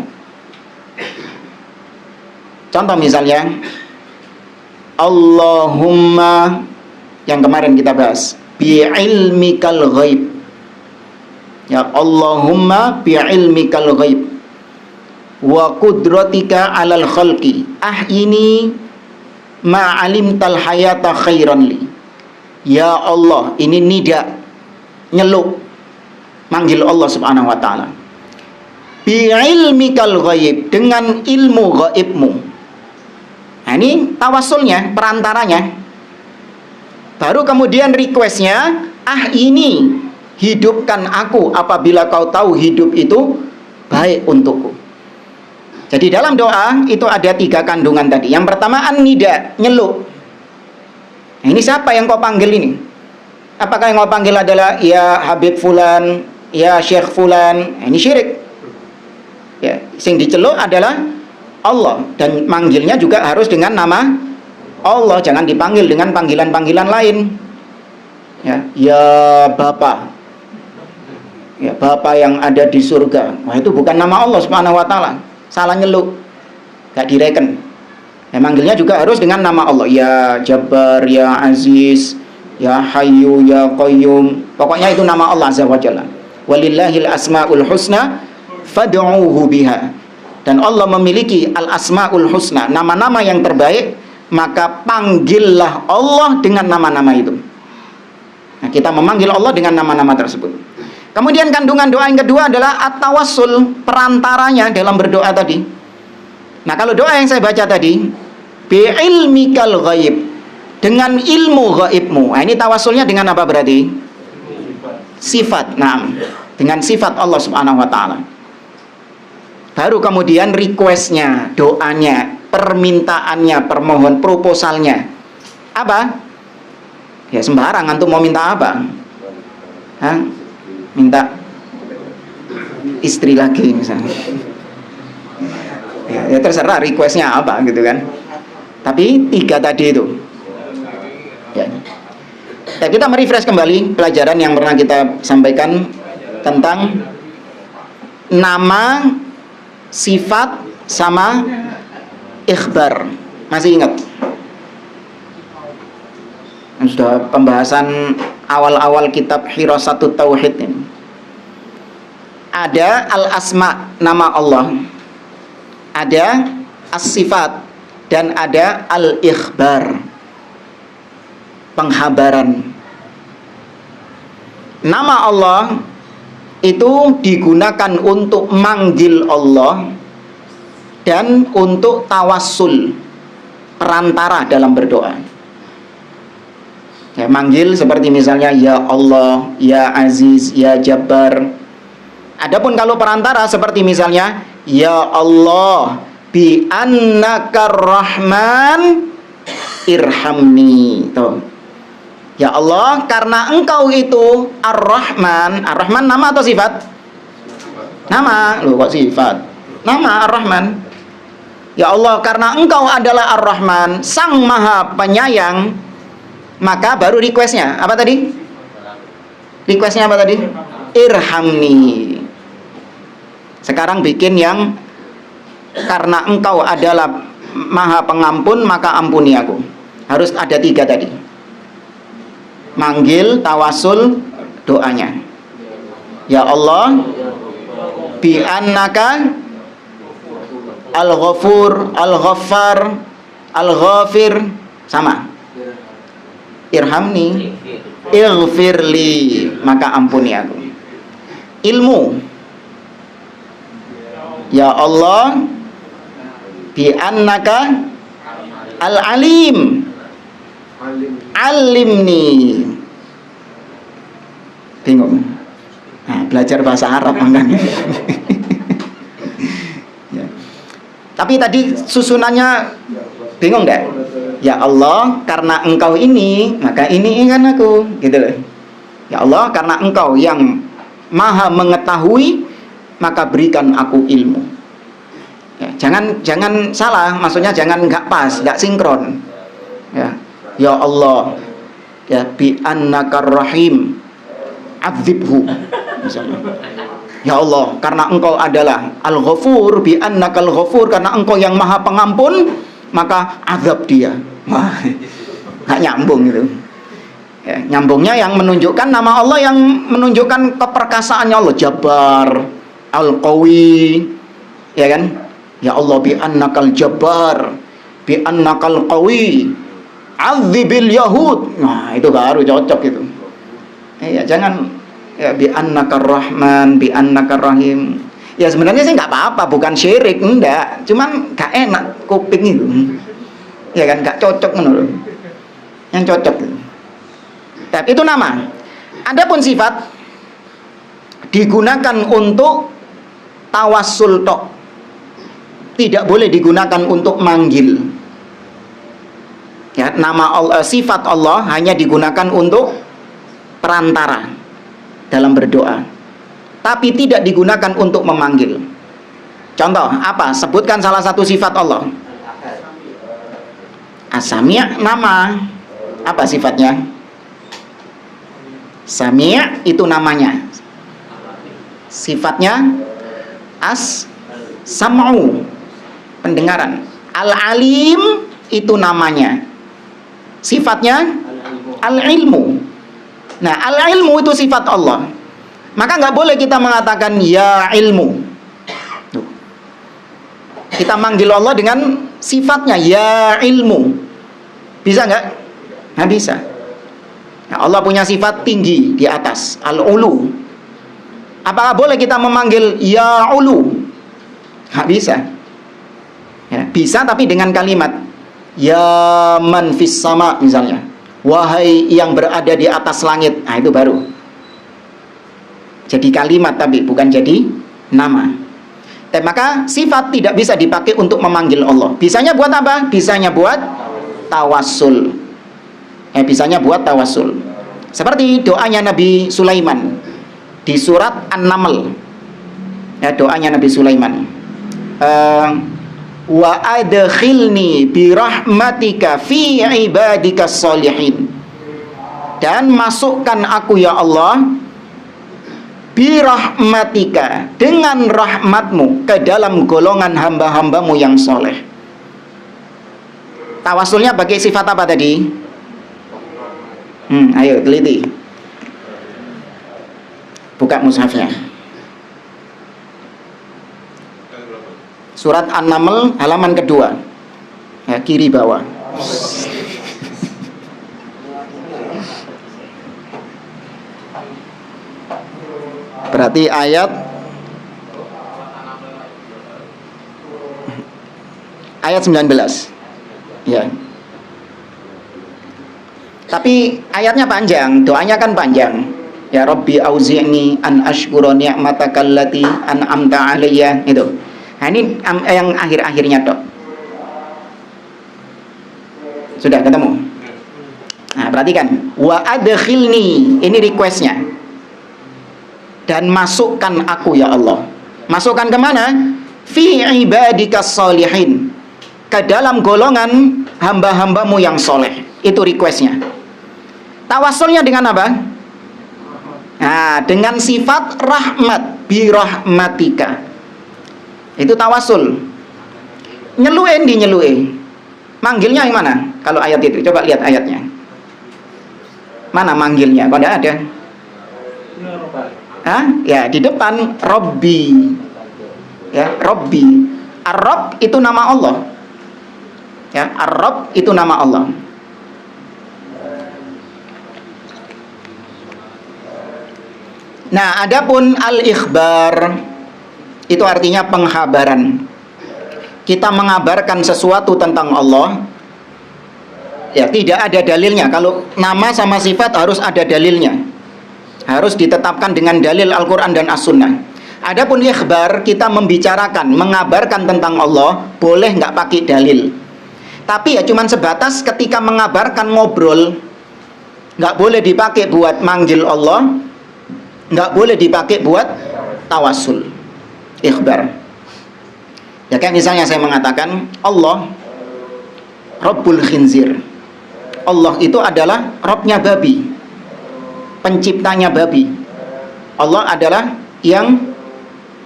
Contoh misalnya, Allahumma, yang kemarin kita bahas, bi'ilmikal ghaib. Ya Allahumma bi'ilmikal ghaib wa qudratika alal khalqi ahyini ma'alimtal hayata khairan li. Ya Allah, ini nida, nyeluk, manggil Allah Subhanahu wa taala. Bi'ilmikal ghaib, dengan ilmu ghaibmu. Nah, ini tawassulnya, perantaranya. Baru kemudian requestnya, ini hidupkan aku apabila kau tahu hidup itu baik untukku. Jadi dalam doa itu ada 3 kandungan tadi. Yang pertama an-nida, nyeluk. Nah, ini siapa yang kau panggil ini? Apakah yang kau panggil adalah ya Habib fulan, ya Syekh fulan? Nah, ini syirik. Ya, sing diceluk adalah Allah, dan manggilnya juga harus dengan nama Allah, jangan dipanggil dengan panggilan-panggilan lain. Ya Bapa. Ya Bapa yang ada di surga. Wah, itu bukan nama Allah Subhanahu wa taala. Salah nyeluk, gak direken. Ya, manggilnya juga harus dengan nama Allah. Ya Jabbar, ya Aziz, ya Hayyu, ya Qayyum. Pokoknya itu nama Allah Azza wa Jalla. Walillahil asmaul husna fad'uuhu biha. Dan Allah memiliki al-asmaul husna, nama-nama yang terbaik, maka panggillah Allah dengan nama-nama itu. Nah, kita memanggil Allah dengan nama-nama tersebut. Kemudian kandungan doa yang kedua adalah at-tawassul, perantaranya dalam berdoa tadi. Nah, kalau doa yang saya baca tadi, bi'ilmikal ghaib, dengan ilmu ghaibmu. Nah, ini tawassulnya dengan apa berarti? Sifat. Nah, dengan sifat Allah Subhanahu wa taala. Baru kemudian requestnya, doanya, permintaannya, permohon, proposalnya. Apa? Ya sembarang, antum mau minta apa? Hah? Minta istri lagi misalnya. Ya terserah requestnya apa gitu kan. Tapi 3 tadi itu. Ya. Nah, kita merefresh kembali pelajaran yang pernah kita sampaikan tentang nama, sifat, sama ikhbar. Masih ingat? Sudah pembahasan awal-awal kitab Hirasatut Tauhid ini. Ada al-asma, nama Allah. Ada as-sifat dan ada al-ikhbar, penghabaran. Nama Allah itu digunakan untuk manggil Allah dan untuk tawassul, perantara dalam berdoa. Ya, manggil seperti misalnya ya Allah, ya Aziz, ya Jabbar. Adapun kalau perantara seperti misalnya ya Allah bi annakar rahman irhamni. Tuh. Ya Allah, karena engkau itu Ar-Rahman. Ar-Rahman nama atau sifat? Nama. Loh kok sifat? Nama Ar-Rahman. Ya Allah, karena engkau adalah Ar-Rahman, Sang Maha Penyayang, maka baru requestnya. Apa tadi? Requestnya apa tadi? Irhamni. Sekarang bikin yang karena engkau adalah Maha Pengampun, maka ampuni aku. Harus ada 3 tadi. Manggil, tawasul, doanya. Ya Allah, bi annaka al-ghafur, al-ghaffar, al-ghafir, sama. Irhamni, ighfirli, maka ampuni aku. Ilmu. Ya Allah, bi annaka al-alim, alimni. Bingung. Nah, belajar bahasa Arab kan. Ya. Tapi tadi susunannya bingung enggak? Ya Allah, karena engkau ini, maka ini kan aku, gitu loh. Ya Allah, karena engkau yang maha mengetahui, maka berikan aku ilmu. Ya, jangan salah, maksudnya jangan enggak pas, enggak sinkron. Ya Allah, ya bi annakar rahim adzibhu misalnya. Ya Allah, karena engkau adalah al-ghafur, bi annakal ghafur, karena engkau yang maha pengampun, maka azab dia. Wah, nggak nyambung gitu. Ya, nyambungnya yang menunjukkan nama Allah, yang menunjukkan keperkasaannya Allah, Jabbar, Al-Qawi, ya kan? Ya Allah, bi annakal Jabbar, bi annakal Qawi, adzibil yahud. Nah, itu baru cocok itu. Ya, jangan ya bi annakar rahman, bi annakar rahim. Ya sebenarnya sih nggak apa-apa, bukan syirik, enggak. Cuman gak enak kuping itu. Ya kan, gak cocok menurut. Yang cocok itu. Tapi itu nama. Adapun sifat digunakan untuk tawassul tok. Tidak boleh digunakan untuk manggil. Ya, nama Allah, sifat Allah hanya digunakan untuk perantara dalam berdoa, tapi tidak digunakan untuk memanggil. Contoh apa? Sebutkan salah satu sifat Allah. As-Sami' nama. Apa sifatnya? Sami' itu namanya. Sifatnya as-sam'u, pendengaran. Al-alim itu namanya. Sifatnya al-ilmu. Nah, al-ilmu itu sifat Allah. Maka nggak boleh kita mengatakan ya ilmu. Tuh. Kita manggil Allah dengan sifatnya ya ilmu. Bisa nggak? Nggak bisa. Nah, Allah punya sifat tinggi di atas, al-ulu. Apakah boleh kita memanggil ya ulu? Nggak bisa. Ya, bisa tapi dengan kalimat ya man fis sama misalnya. Wahai yang berada di atas langit. Nah, itu baru jadi kalimat, tapi bukan jadi nama. Dan maka sifat tidak bisa dipakai untuk memanggil Allah. Bisanya buat apa? Bisanya buat tawassul. Bisanya buat tawasul. Seperti doanya Nabi Sulaiman di surat An-Naml. Doanya Nabi Sulaiman. Wa adkhilni bi rahmatika fi ibadikas sholihin. Dan masukkan aku ya Allah bi rahmatika, dengan rahmatmu, ke dalam golongan hamba-hambamu yang soleh. Tawasulnya pakai sifat apa tadi? Ayo teliti. Buka mushafnya. Surat An-Naml halaman kedua, kiri bawah. Berarti ayat 19. Ya. Tapi ayatnya panjang, doanya kan panjang. Ya Rabbi auzi'ni an ashkura ni'mataka allati an'amta 'alayya, itu. Nah, ini yang akhir-akhirnya, Dok. Sudah ketemu? Nah, perhatikan. Wa adkhilni, ini requestnya. Dan masukkan aku ya Allah. Masukkan kemana? Fi ibadikas sholihin, ke dalam golongan hamba-hambamu yang soleh. Itu requestnya. Tawasulnya dengan apa? Nah, dengan sifat rahmat, bi rahmatika. Itu tawasul. Nyeluin di nyelue. Manggilnya yang mana? Kalau ayat itu, coba lihat ayatnya. Mana manggilnya? Kok tidak ada? Ya di depan Robbi. Ya, Robbi. Ar-Rabb itu nama Allah. Ya, Ar-Rabb itu nama Allah. Nah, adapun al-ikhbar itu artinya penghabaran. Kita mengabarkan sesuatu tentang Allah. Ya, tidak ada dalilnya. Kalau nama sama sifat harus ada dalilnya. Harus ditetapkan dengan dalil Al-Quran dan As-Sunnah. Adapun ikhbar, kita membicarakan, mengabarkan tentang Allah, boleh nggak pakai dalil. Tapi ya cuman sebatas ketika mengabarkan ngobrol. Nggak boleh dipakai buat manggil Allah, nggak boleh dipakai buat tawasul. Ikhbar. Ya kayak misalnya saya mengatakan Allah Rabbul Khinzir. Allah itu adalah Rabbnya babi, penciptanya babi. Allah adalah yang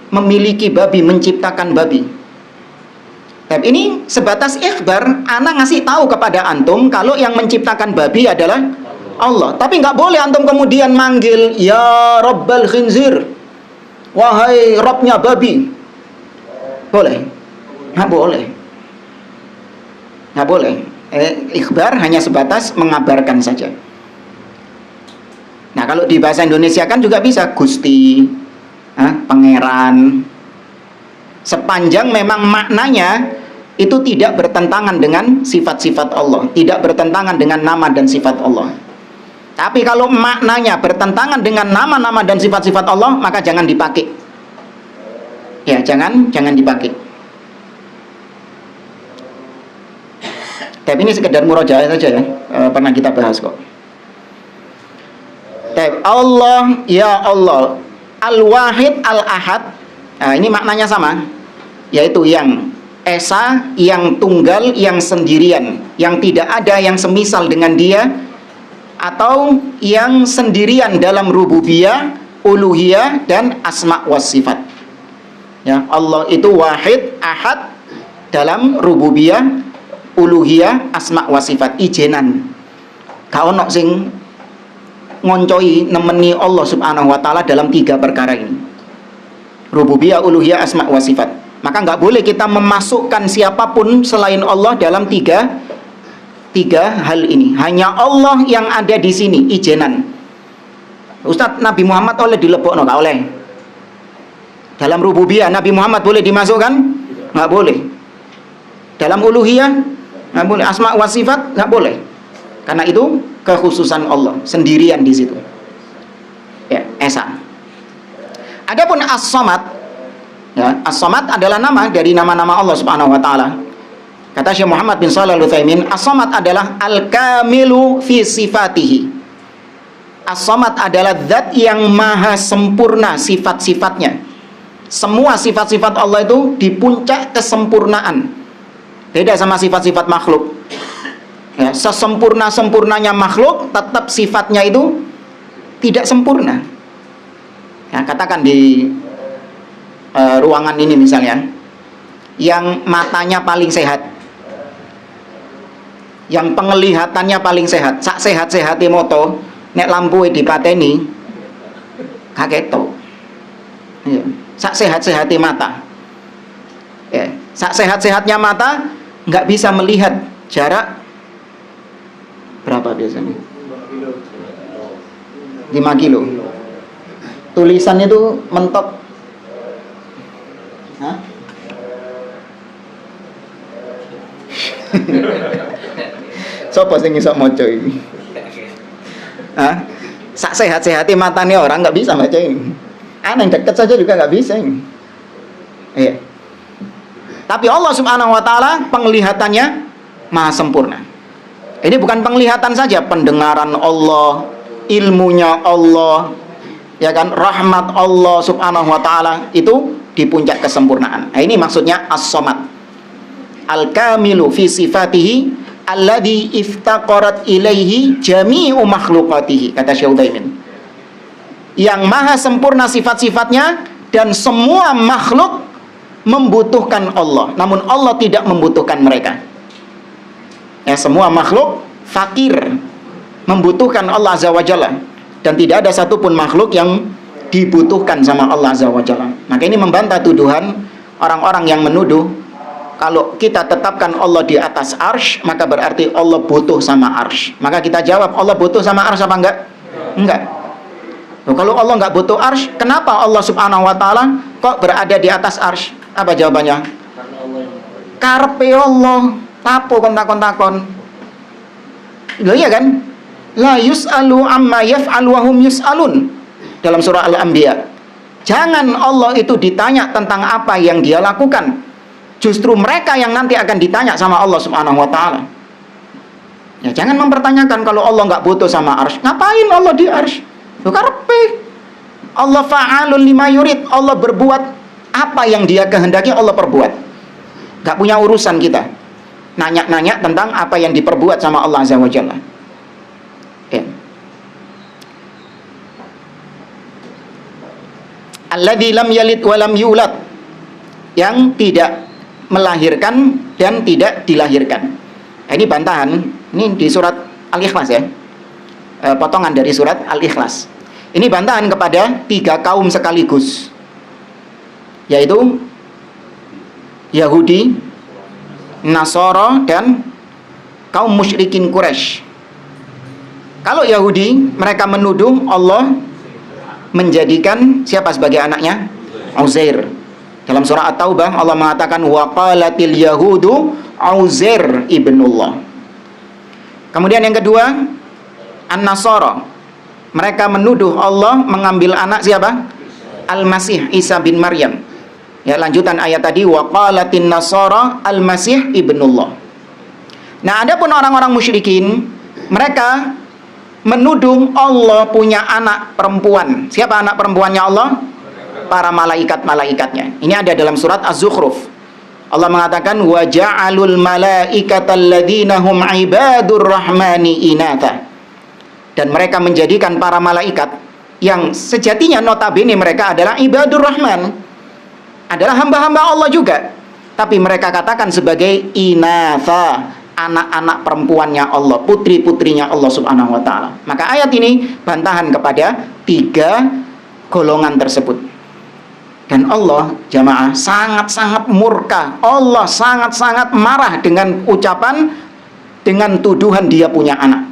memiliki babi, menciptakan babi. Tapi ini sebatas ikhbar, ana ngasih tahu kepada antum kalau yang menciptakan babi adalah Allah. Tapi nggak boleh antum kemudian manggil ya Rabbal Khinzir, wahai Rabbnya babi. Boleh? Nggak boleh. Nggak boleh. Ikhbar hanya sebatas mengabarkan saja. Nah, kalau di bahasa Indonesia kan juga bisa Gusti, Pangeran. Sepanjang memang maknanya itu tidak bertentangan dengan sifat-sifat Allah, tidak bertentangan dengan nama dan sifat Allah. Tapi kalau maknanya bertentangan dengan nama-nama dan sifat-sifat Allah, maka jangan dipakai. Ya, jangan dipakai. Tapi ini sekedar murojaah saja ya, pernah kita bahas kok. Allah, ya Allah, Al-Wahid, Al-Ahad. Nah, ini maknanya sama, yaitu yang esa, yang tunggal, yang sendirian, yang tidak ada yang semisal dengan dia, atau yang sendirian dalam rububiyah, uluhiyah, dan asma was sifat. Ya, Allah itu wahid, ahad dalam rububiyah, uluhiyah, asma wa sifat, ijenan. Gak ono sing ngoncoi nemeni Allah subhanahu wa ta'ala dalam 3 perkara ini, rububiyah, uluhiyah, asma wa sifat. Maka nggak boleh kita memasukkan siapapun selain Allah dalam tiga hal ini. Hanya Allah yang ada di sini, ijenan. Ustadz, Nabi Muhammad oleh dilebokno? Nggak oleh. Dalam rububiyah Nabi Muhammad boleh dimasukkan? Nggak boleh. Dalam uluhiyah nggak boleh, asma wa sifat nggak boleh, karena itu kekhususan Allah sendirian di situ. Ya, esa. Adapun as-samad, ya, as-samad adalah nama dari nama-nama Allah Subhanahu wa taala. Kata Syekh Muhammad bin Shalih Al-Utsaimin, as-samad adalah al-kamilu fi sifatihi. As-samad adalah zat yang maha sempurna sifat-sifatnya. Semua sifat-sifat Allah itu di puncak kesempurnaan. Beda sama sifat-sifat makhluk. Ya, sesempurna-sempurnanya makhluk, tetap sifatnya itu tidak sempurna. Ya, katakan di ruangan ini misalnya, yang matanya paling sehat, yang penglihatannya paling sehat, sak sehat-sehati moto, nek lampu dipateni kageto. Ya, sak sehat-sehati mata. Ya, sak sehat-sehatnya mata nggak bisa melihat jarak berapa biasanya? 5 kilo. Tulisan itu mentok. Hah? Sopo sing iso maca iki? Hah? Sak sehat-sehati matanya orang nggak bisa baca ini. Yang dekat saja juga nggak bisa ini. Iya. Tapi Allah Subhanahu wa taala penglihatannya maha sempurna. Ini bukan penglihatan saja, pendengaran Allah, ilmunya Allah, ya kan, rahmat Allah Subhanahu wa taala itu di puncak kesempurnaan. Nah, ini maksudnya as-samad. Al-kamilu fi sifatihi alladhi iftaqarat ilaihi jami'u makhluqatihi, kata Syekh Utsaimin. Yang maha sempurna sifat-sifatnya dan semua makhluk membutuhkan Allah, namun Allah tidak membutuhkan mereka. Ya, semua makhluk fakir, membutuhkan Allah Azza wa Jalla, dan tidak ada satupun makhluk yang dibutuhkan sama Allah Azza wa Jalla. Maka ini membantah tuduhan orang-orang yang menuduh kalau kita tetapkan Allah di atas arsy, maka berarti Allah butuh sama arsy. Maka kita jawab, Allah butuh sama arsy apa enggak? Enggak. Loh, kalau Allah enggak butuh arsy, kenapa Allah Subhanahu wa taala kok berada di atas arsy? Apa jawabannya? Karpe Allah, tapo kontakon-takon. Loh iya kan? La yus'alu amma yaf'alu wa hum yus'alun. Dalam surah Al-Anbiya. Jangan Allah itu ditanya tentang apa yang dia lakukan. Justru mereka yang nanti akan ditanya sama Allah Subhanahu wa taala. Ya, jangan mempertanyakan kalau Allah nggak butuh sama arsy. Ngapain Allah di arsy? Lu karepe. Allah fa'alun lima yurid. Allah berbuat apa yang dia kehendaki, Allah perbuat. Nggak punya urusan kita nanya-nanya tentang apa yang diperbuat sama Allah Azza wa Jalla. Ya. Alladzi lam yalid wa lam yulad. Yang tidak melahirkan dan tidak dilahirkan. Nah, ini bantahan, ini di surat Al-Ikhlas ya, potongan dari surat Al-Ikhlas. Ini bantahan kepada 3 kaum sekaligus, yaitu Yahudi, Nasara, dan kaum musyrikin Quraisy. Kalau Yahudi, mereka menuduh Allah menjadikan siapa sebagai anaknya? Uzair. Dalam surah At-Taubah Allah mengatakan wa qalatil yahudu Uzair ibnullah. Kemudian yang kedua, An-Nasara. Mereka menuduh Allah mengambil anak siapa? Al-Masih Isa bin Maryam. Ya, lanjutan ayat tadi wa qalatin nasara Al-Masih ibnullah. Nah, adapun orang-orang musyrikin, mereka menuduh Allah punya anak perempuan. Siapa anak perempuannya Allah? Para malaikat-malaikatnya. Ini ada dalam surat Az-Zukhruf. Allah mengatakan wa ja'alul malaikata alladzina hum ibadur rahmani inatha. Dan mereka menjadikan para malaikat yang sejatinya notabene mereka adalah ibadur rahman, adalah hamba-hamba Allah juga, tapi mereka katakan sebagai inatha, anak-anak perempuannya Allah, putri-putrinya Allah Subhanahu wa taala. Maka ayat ini bantahan kepada 3 golongan tersebut. Dan Allah, jamaah, sangat-sangat murka. Allah sangat-sangat marah dengan ucapan, dengan tuduhan dia punya anak.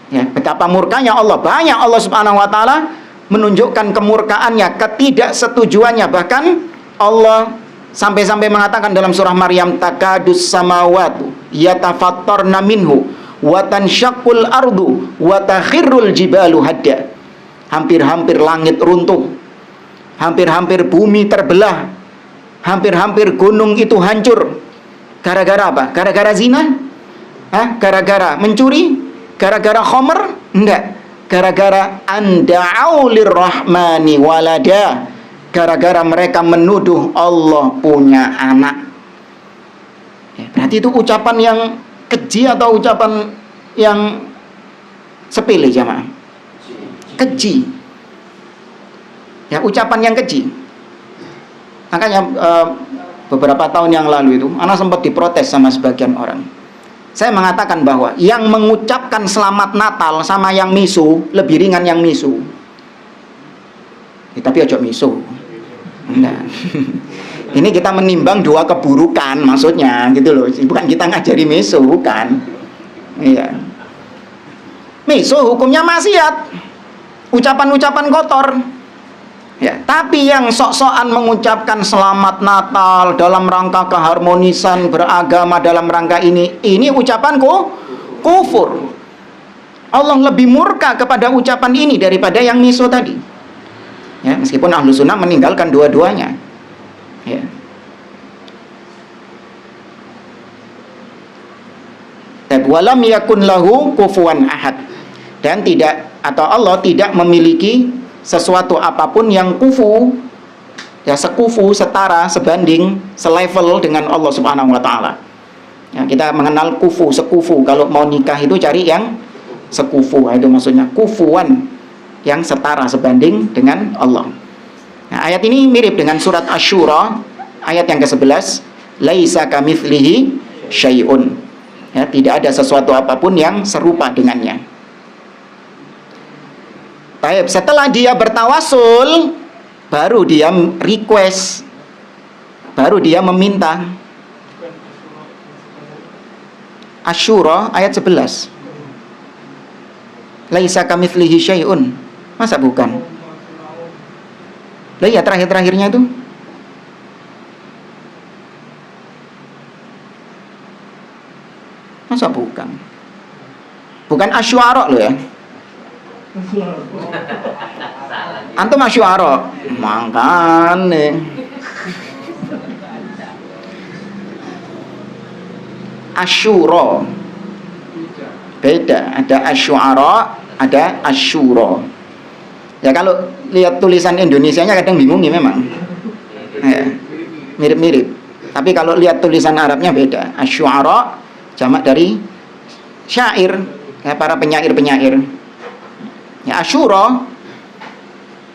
Ya, betapa murkanya Allah. Banyak Allah Subhanahu wa taala menunjukkan kemurkaannya, ketidaksetujuannya. Bahkan Allah sampai-sampai mengatakan dalam surah Maryam, takadus samawatu yatafattarna minhu wa tanshaqqul ardu wa takhirrul jibalu hadda. Hampir-hampir langit runtuh. Hampir-hampir bumi terbelah, hampir-hampir gunung itu hancur Gara-gara apa? Gara-gara zina? Hah? Gara-gara mencuri? Gara-gara khomer? Enggak. Gara-gara anda'au lirrahmani walada. Gara-gara mereka menuduh Allah punya anak. Ya, berarti itu ucapan yang keji atau ucapan yang sepele, jamaah? Keji. Ya, ucapan yang keji. Makanya beberapa tahun yang lalu itu anak sempat diprotes sama sebagian orang. Saya mengatakan bahwa yang mengucapkan selamat Natal sama yang misu lebih ringan yang misu. Ya, tapi ojo misu. Nah, ini kita menimbang dua keburukan maksudnya gitu loh. Bukan kita ngajari misu, bukan. Iya. Misu hukumnya maksiat. Ucapan-ucapan kotor. Ya, tapi yang sok-sokan mengucapkan selamat Natal dalam rangka keharmonisan beragama dalam rangka ini ucapanku kufur. Allah lebih murka kepada ucapan ini daripada yang miso tadi. Ya, meskipun ahlu sunnah meninggalkan dua-duanya. Ya. Walam yakun lahu kufuwan ahad. Dan tidak, atau Allah tidak memiliki sesuatu apapun yang kufu, ya, sekufu, setara, sebanding, selevel dengan Allah Subhanahu wa taala. Ya, kita mengenal kufu, sekufu. Kalau mau nikah itu cari yang sekufu. Itu maksudnya kufuan, yang setara, sebanding dengan Allah. Nah, ayat ini mirip dengan surat Asy-Syura ayat yang ke-11, laisa kamitslihi syai'un. Ya, tidak ada sesuatu apapun yang serupa dengannya. Baik, setelah dia bertawasul, baru dia request, baru dia meminta. Asy-Syura ayat 11. Laisa kamitslihi syai'un. Masa bukan? Lah ya, terakhir-terakhirnya itu. Masa bukan? Bukan Asy-Syu'ara loh ya. Antum Asy-Syu'ara. Mangkane. Asy-Syura. Beda, ada Asy-Syu'ara, ada Asy-Syura. Ya kalau lihat tulisan Indonesianya kadang bingung ya memang. Ya, mirip-mirip. Tapi kalau lihat tulisan Arabnya beda. Asy-Syu'ara jamak dari syair, ya, para penyair-penyair. Ya, Asyura,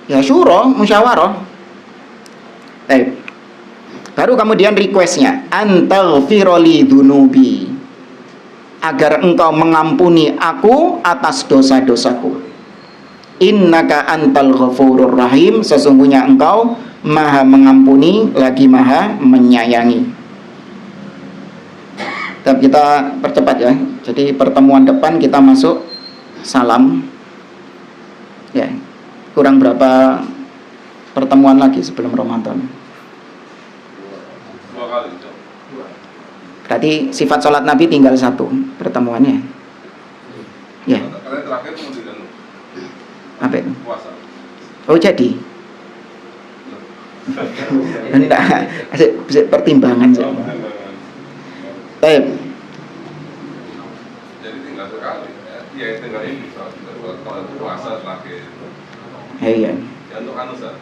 ya syura, musyawarah. Baik. Baru kemudian requestnya, antaghfirli dunubi, agar engkau mengampuni aku atas dosa-dosaku. Innaka antal ghafurur rahim, sesungguhnya engkau maha mengampuni lagi maha menyayangi. Tapi kita percepat ya. Jadi pertemuan depan kita masuk salam. Ya, kurang berapa pertemuan lagi sebelum Ramadan? 2 kali. Berarti sifat sholat Nabi tinggal 1 pertemuannya. Ya. Karena terakhir kemudian Apa itu? puasa. Oh jadi? Enggak, bisa pertimbangan sih. Baik. Jadi tinggal sekali. Ya tinggal ini kalau puasa terakhir. Iya. Ya untuk anusa,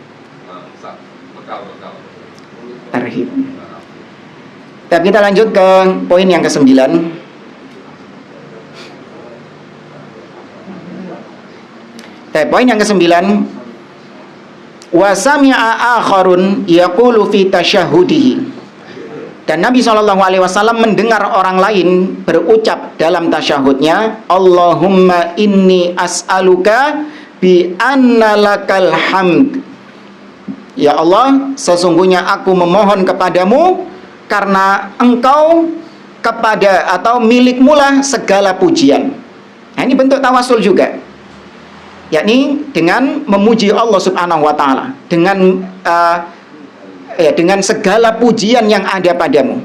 bekal. Tarhib. Tapi kita lanjut ke poin yang ke-9. Poin yang ke-9, wa sami'a akharun yaqulu fi tasyahudihi. Dan Nabi SAW mendengar orang lain berucap dalam tasyahudnya, Allahumma inni as'aluka bi anna lakal hamd. Ya Allah, sesungguhnya aku memohon kepadamu karena engkau kepada atau milikmulah segala pujian. Nah, ini bentuk tawasul juga, yakni dengan memuji Allah Subhanahu wa taala dengan dengan segala pujian yang ada padamu.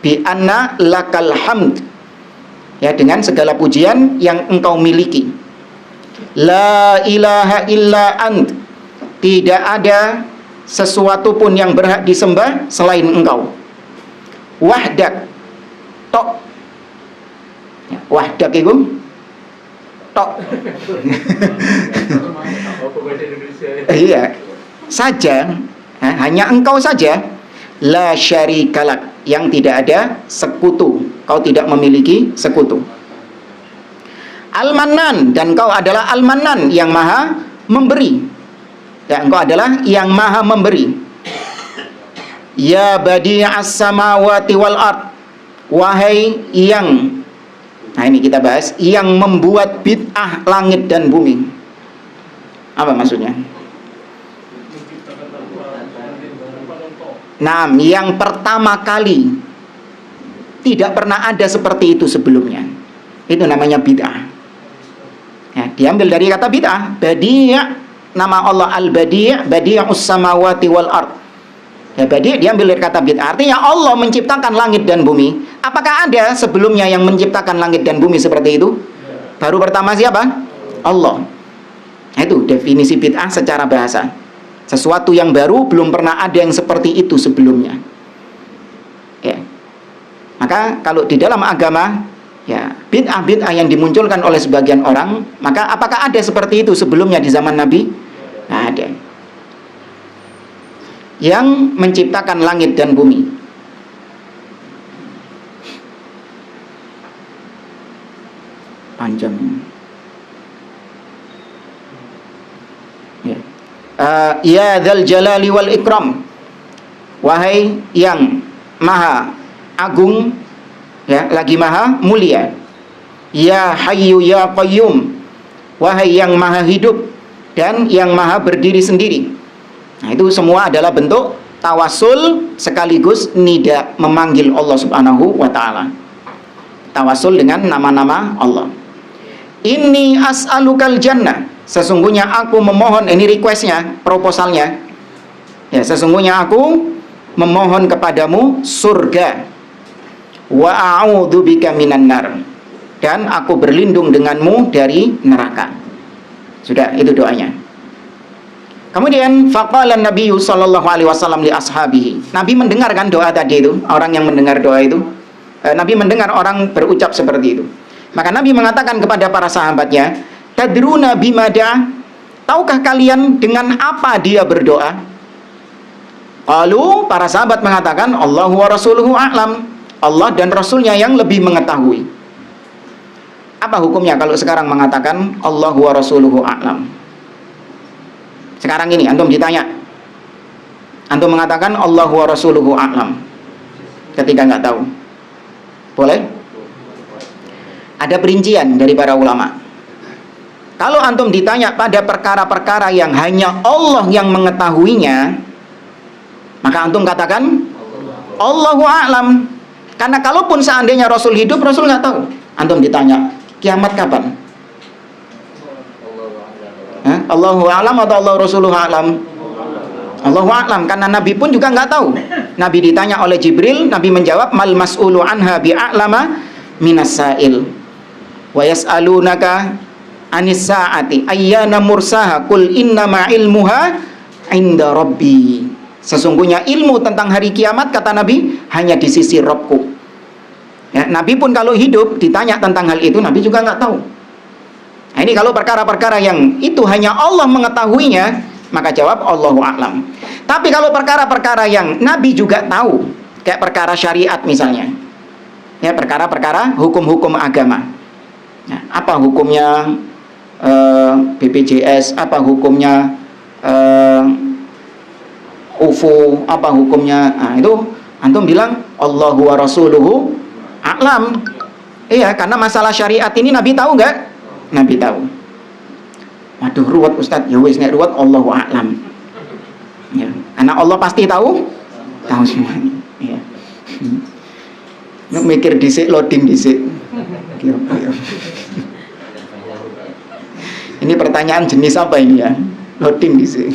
Bi anna lakal hamd. Ya, dengan segala pujian yang engkau miliki. La ilaha illa ant. Tidak ada sesuatu pun yang berhak disembah selain engkau. Wahdak. tok. Ya, wahdak iku tok. Iya, saja, hanya engkau saja, la syarikalak, yang tidak ada sekutu, kau tidak memiliki sekutu. Al-Mannan, dan kau adalah Al-Mannan, yang maha memberi. Ya, engkau adalah yang maha memberi. Ya badi'as samawati wal ard, wahai yang, nah ini kita bahas, yang membuat bid'ah langit dan bumi. Apa maksudnya? Nah, yang pertama kali, tidak pernah ada seperti itu sebelumnya. Itu namanya bid'ah. Ya, diambil dari kata bid'ah. Badi', nama Allah Al-Badi', badi'us samawati wal ard. Ya, badi' diambil dari kata bid'ah. Artinya Allah menciptakan langit dan bumi. Apakah ada sebelumnya yang menciptakan langit dan bumi seperti itu? Baru pertama siapa? Allah. Nah, itu definisi bid'ah secara bahasa. Sesuatu yang baru, belum pernah ada yang seperti itu sebelumnya. Ya. Maka kalau di dalam agama, ya, bid'ah-bid'ah yang dimunculkan oleh sebagian orang, maka apakah ada seperti itu sebelumnya di zaman Nabi? Nah, ada. Yang menciptakan langit dan bumi. Panjang. Ya. Ya dzal jalali wal ikram, wahai yang maha agung, ya, lagi maha mulia. Ya hayyu ya qayyum, wahai yang maha hidup dan yang maha berdiri sendiri. Nah, itu semua adalah bentuk tawasul sekaligus nida, memanggil Allah Subhanahu wa taala. Tawasul dengan nama-nama Allah. Inni as'alukal jannah, sesungguhnya aku memohon, ini requestnya, proposalnya. Ya, sesungguhnya aku memohon kepadamu surga. Wa a'udzubika minan nar, dan aku berlindung denganmu dari neraka. Sudah, itu doanya. Kemudian faqala Nabi sallallahu alaihi wasallam li ashabihi. Nabi mendengar kan doa tadi itu, orang yang mendengar doa itu. Nabi mendengar orang berucap seperti itu. Maka Nabi mengatakan kepada para sahabatnya, tadruna bimada, tahukah kalian dengan apa dia berdoa? Lalu para sahabat mengatakan, Allahu wa rasuluhu a'lam, Allah dan Rasulnya yang lebih mengetahui. Apa hukumnya kalau sekarang mengatakan Allahu wa rasuluhu a'lam? Sekarang ini antum ditanya, antum mengatakan Allahu wa rasuluhu a'lam ketika nggak tahu, boleh? Ada perincian dari para ulama. Kalau antum ditanya pada perkara-perkara yang hanya Allah yang mengetahuinya, maka antum katakan Allahu a'lam. Karena kalaupun seandainya Rasul hidup, Rasul nggak tahu. Antum ditanya, kiamat kapan? Allahu a'lam atau Allah Rasuluhu a'lam? Allahu a'lam, karena Nabi pun juga nggak tahu. Nabi ditanya oleh Jibril, Nabi menjawab, mal mas'ulu anha bi'a'lama minas sa'il. Wa yas'alunaka anis sa'ati ayyana mursaha qul innama ilmuha inda rabbi. Sesungguhnya ilmu tentang hari kiamat, kata Nabi, hanya di sisi Rabbku. Ya, Nabi pun kalau hidup ditanya tentang hal itu, Nabi juga nggak tahu. Nah, ini kalau perkara-perkara yang itu hanya Allah mengetahuinya, maka jawab Allahu a'lam. Tapi kalau perkara-perkara yang Nabi juga tahu, kayak perkara syariat misalnya, ya, perkara-perkara hukum-hukum agama. Nah, apa hukumnya BPJS, apa hukumnya UFO, apa hukumnya, nah, itu antum bilang Allahu wa rasuluhu a'lam. Iya, karena masalah syariat ini Nabi tahu nggak? Nabi tahu. Waduh, ruwet Ustaz. Ya wis, nek ruwet Allahu a'lam. Ya, karena Allah pasti tahu semuanya. Ya. Mikir dhisik, loading dhisik. Kira-kira. Ini pertanyaan jenis apa ini ya? Loading dhisik.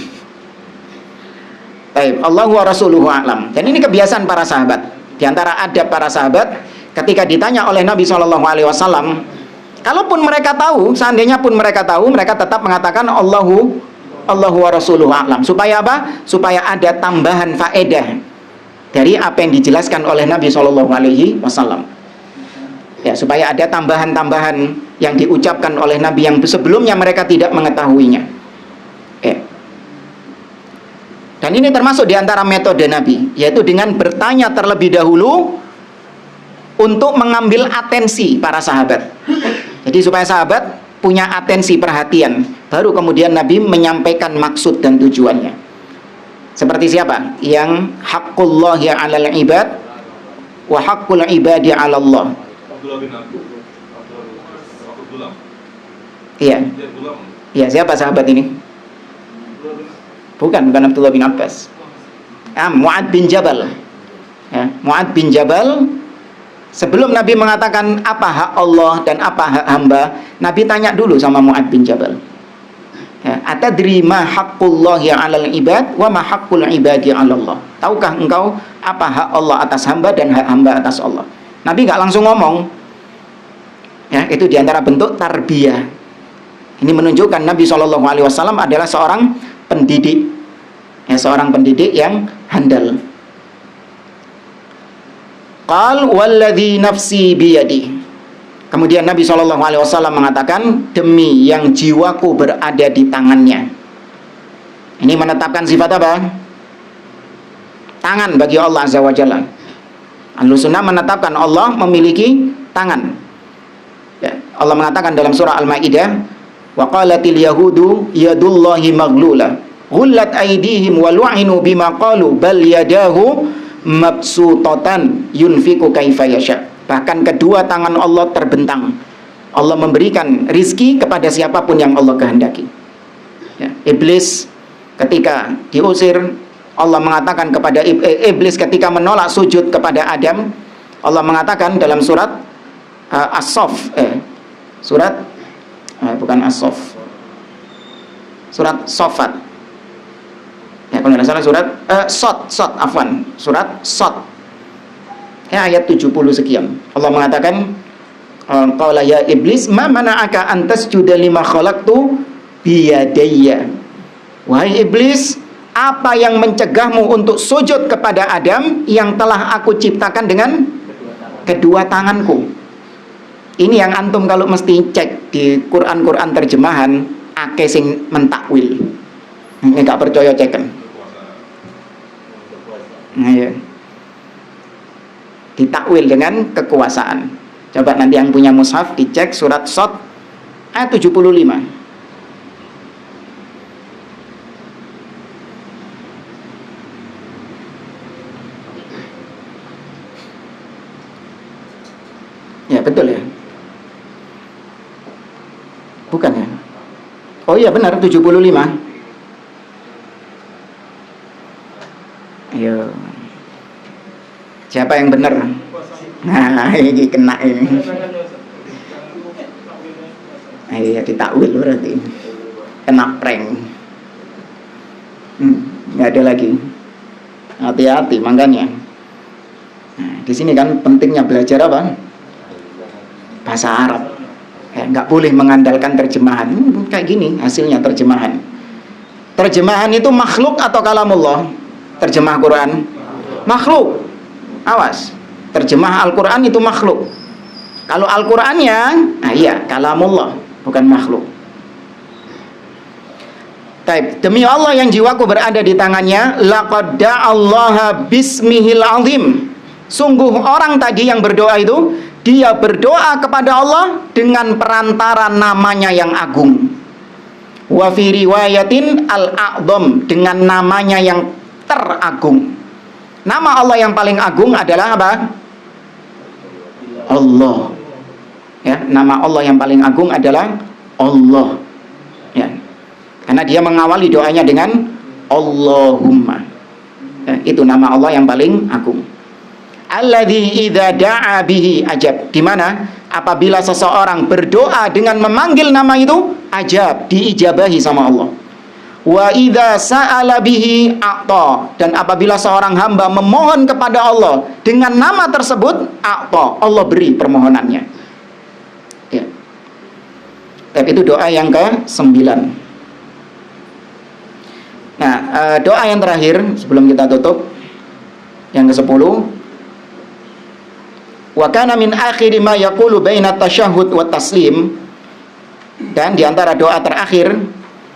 Baik, Allahu wa rasuluhu a'lam. Dan ini kebiasaan para sahabat. Di antara adab para sahabat, ketika ditanya oleh Nabi SAW, kalaupun mereka tahu, seandainya pun mereka tahu, mereka tetap mengatakan Allahu wa rasuluhu a'lam. Supaya apa? Supaya ada tambahan faedah dari apa yang dijelaskan oleh Nabi SAW. Ya, supaya ada tambahan-tambahan yang diucapkan oleh Nabi yang sebelumnya mereka tidak mengetahuinya. Ya. Dan ini termasuk di antara metode Nabi, yaitu dengan bertanya terlebih dahulu untuk mengambil atensi para sahabat. Jadi supaya sahabat punya atensi perhatian, baru kemudian Nabi menyampaikan maksud dan tujuannya. Seperti siapa? Yang haqqullahi 'alal ibad wa haqqul ibadi 'ala Allah. Abdullah bin Abdullah. Iya. Iya, siapa sahabat ini? Bukan Abdullah bin Abbas. Mu'ad bin Jabal. Ya, Mu'ad bin Jabal, sebelum Nabi mengatakan apa hak Allah dan apa hak hamba, Nabi tanya dulu sama Mu'ad bin Jabal. Ya, atadri ma haqqullahi 'alal ibad wa ma haqqul ibadi 'ala Allah. Tahukah engkau apa hak Allah atas hamba dan hak hamba atas Allah? Nabi nggak langsung ngomong. Ya, itu diantara bentuk tarbiyah. Ini menunjukkan Nabi SAW adalah seorang pendidik, ya, seorang pendidik yang handal. Qal walladzi nafsi biyadi. Kemudian Nabi SAW mengatakan, demi yang jiwaku berada di tangannya. Ini menetapkan sifat apa? Tangan bagi Allah Azza wa Jalla. Ahlussunnah menetapkan Allah memiliki tangan. Ya, Allah mengatakan dalam surah Al-Maidah, wa qalatil yahudu yadullahi maghlula ghullat aydihim wa lu'inu bima qalu bal yadahu mabsutatan yunfiqu kaifa yasha. Bahkan kedua tangan Allah terbentang. Allah memberikan rizki kepada siapapun yang Allah kehendaki. Ya, iblis ketika diusir, Allah mengatakan kepada iblis ketika menolak sujud kepada Adam, Allah mengatakan dalam surat As-Saff, bukan As-Saff, surat Sofat. Ya, kalau tidak salah surat Sot, afwan, surat Sot. Ya, ayat 70 sekian. Allah mengatakan, qala ya iblis ma mana'aka an tasjuda lima khalaqtu biyadayya. Wahai iblis, apa yang mencegahmu untuk sujud kepada Adam yang telah aku ciptakan dengan kedua tanganku? Ini yang antum kalau mesti cek di Quran terjemahan, akeh sing mentakwil. Ini gak percaya ceken. Nah, ya. Ditakwil dengan kekuasaan. Coba nanti yang punya mushaf dicek surat Sot ayat 75. Ya, betul ya? Bukan ya? Oh iya benar, 75. Ayo. Siapa yang benar? Nah, ini kena ini. Iya, ditakwil berarti. Kena prank. Nggak ada lagi. Hati-hati makanya. Nah, di sini kan pentingnya belajar apa? Bahasa Arab. Ya, nggak boleh mengandalkan terjemahan. Kayak gini hasilnya terjemahan. Terjemahan itu makhluk atau kalamullah? Terjemah Quran makhluk. Awas, terjemah Al-Quran itu makhluk. Kalau Al-Qurannya, nah iya, kalamullah, bukan makhluk. Taib, demi Allah yang jiwaku berada di tangannya, laqad da'allaha bismihil azim. Sungguh orang tadi yang berdoa itu, dia berdoa kepada Allah dengan perantara namanya yang agung. Wa fi riwayatin al-a'dham, dengan namanya yang teragung. Nama Allah yang paling agung adalah apa? Allah. Ya, nama Allah yang paling agung adalah Allah. Ya. Karena dia mengawali doanya dengan Allahumma. Ya, itu nama Allah yang paling agung. Alladzi idza da'a bihi ajab. Di mana apabila seseorang berdoa dengan memanggil nama itu, ajab, diijabahi sama Allah. Wa idza sa'ala bihi a'ta, dan apabila seorang hamba memohon kepada Allah dengan nama tersebut, a'ta, Allah beri permohonannya. Ya. Tapi itu doa yang ke-9. Nah, doa yang terakhir sebelum kita tutup, yang ke-10. Wa kana min akhiri ma yaqulu baina tasyahhud wa taslim, dan di antara doa terakhir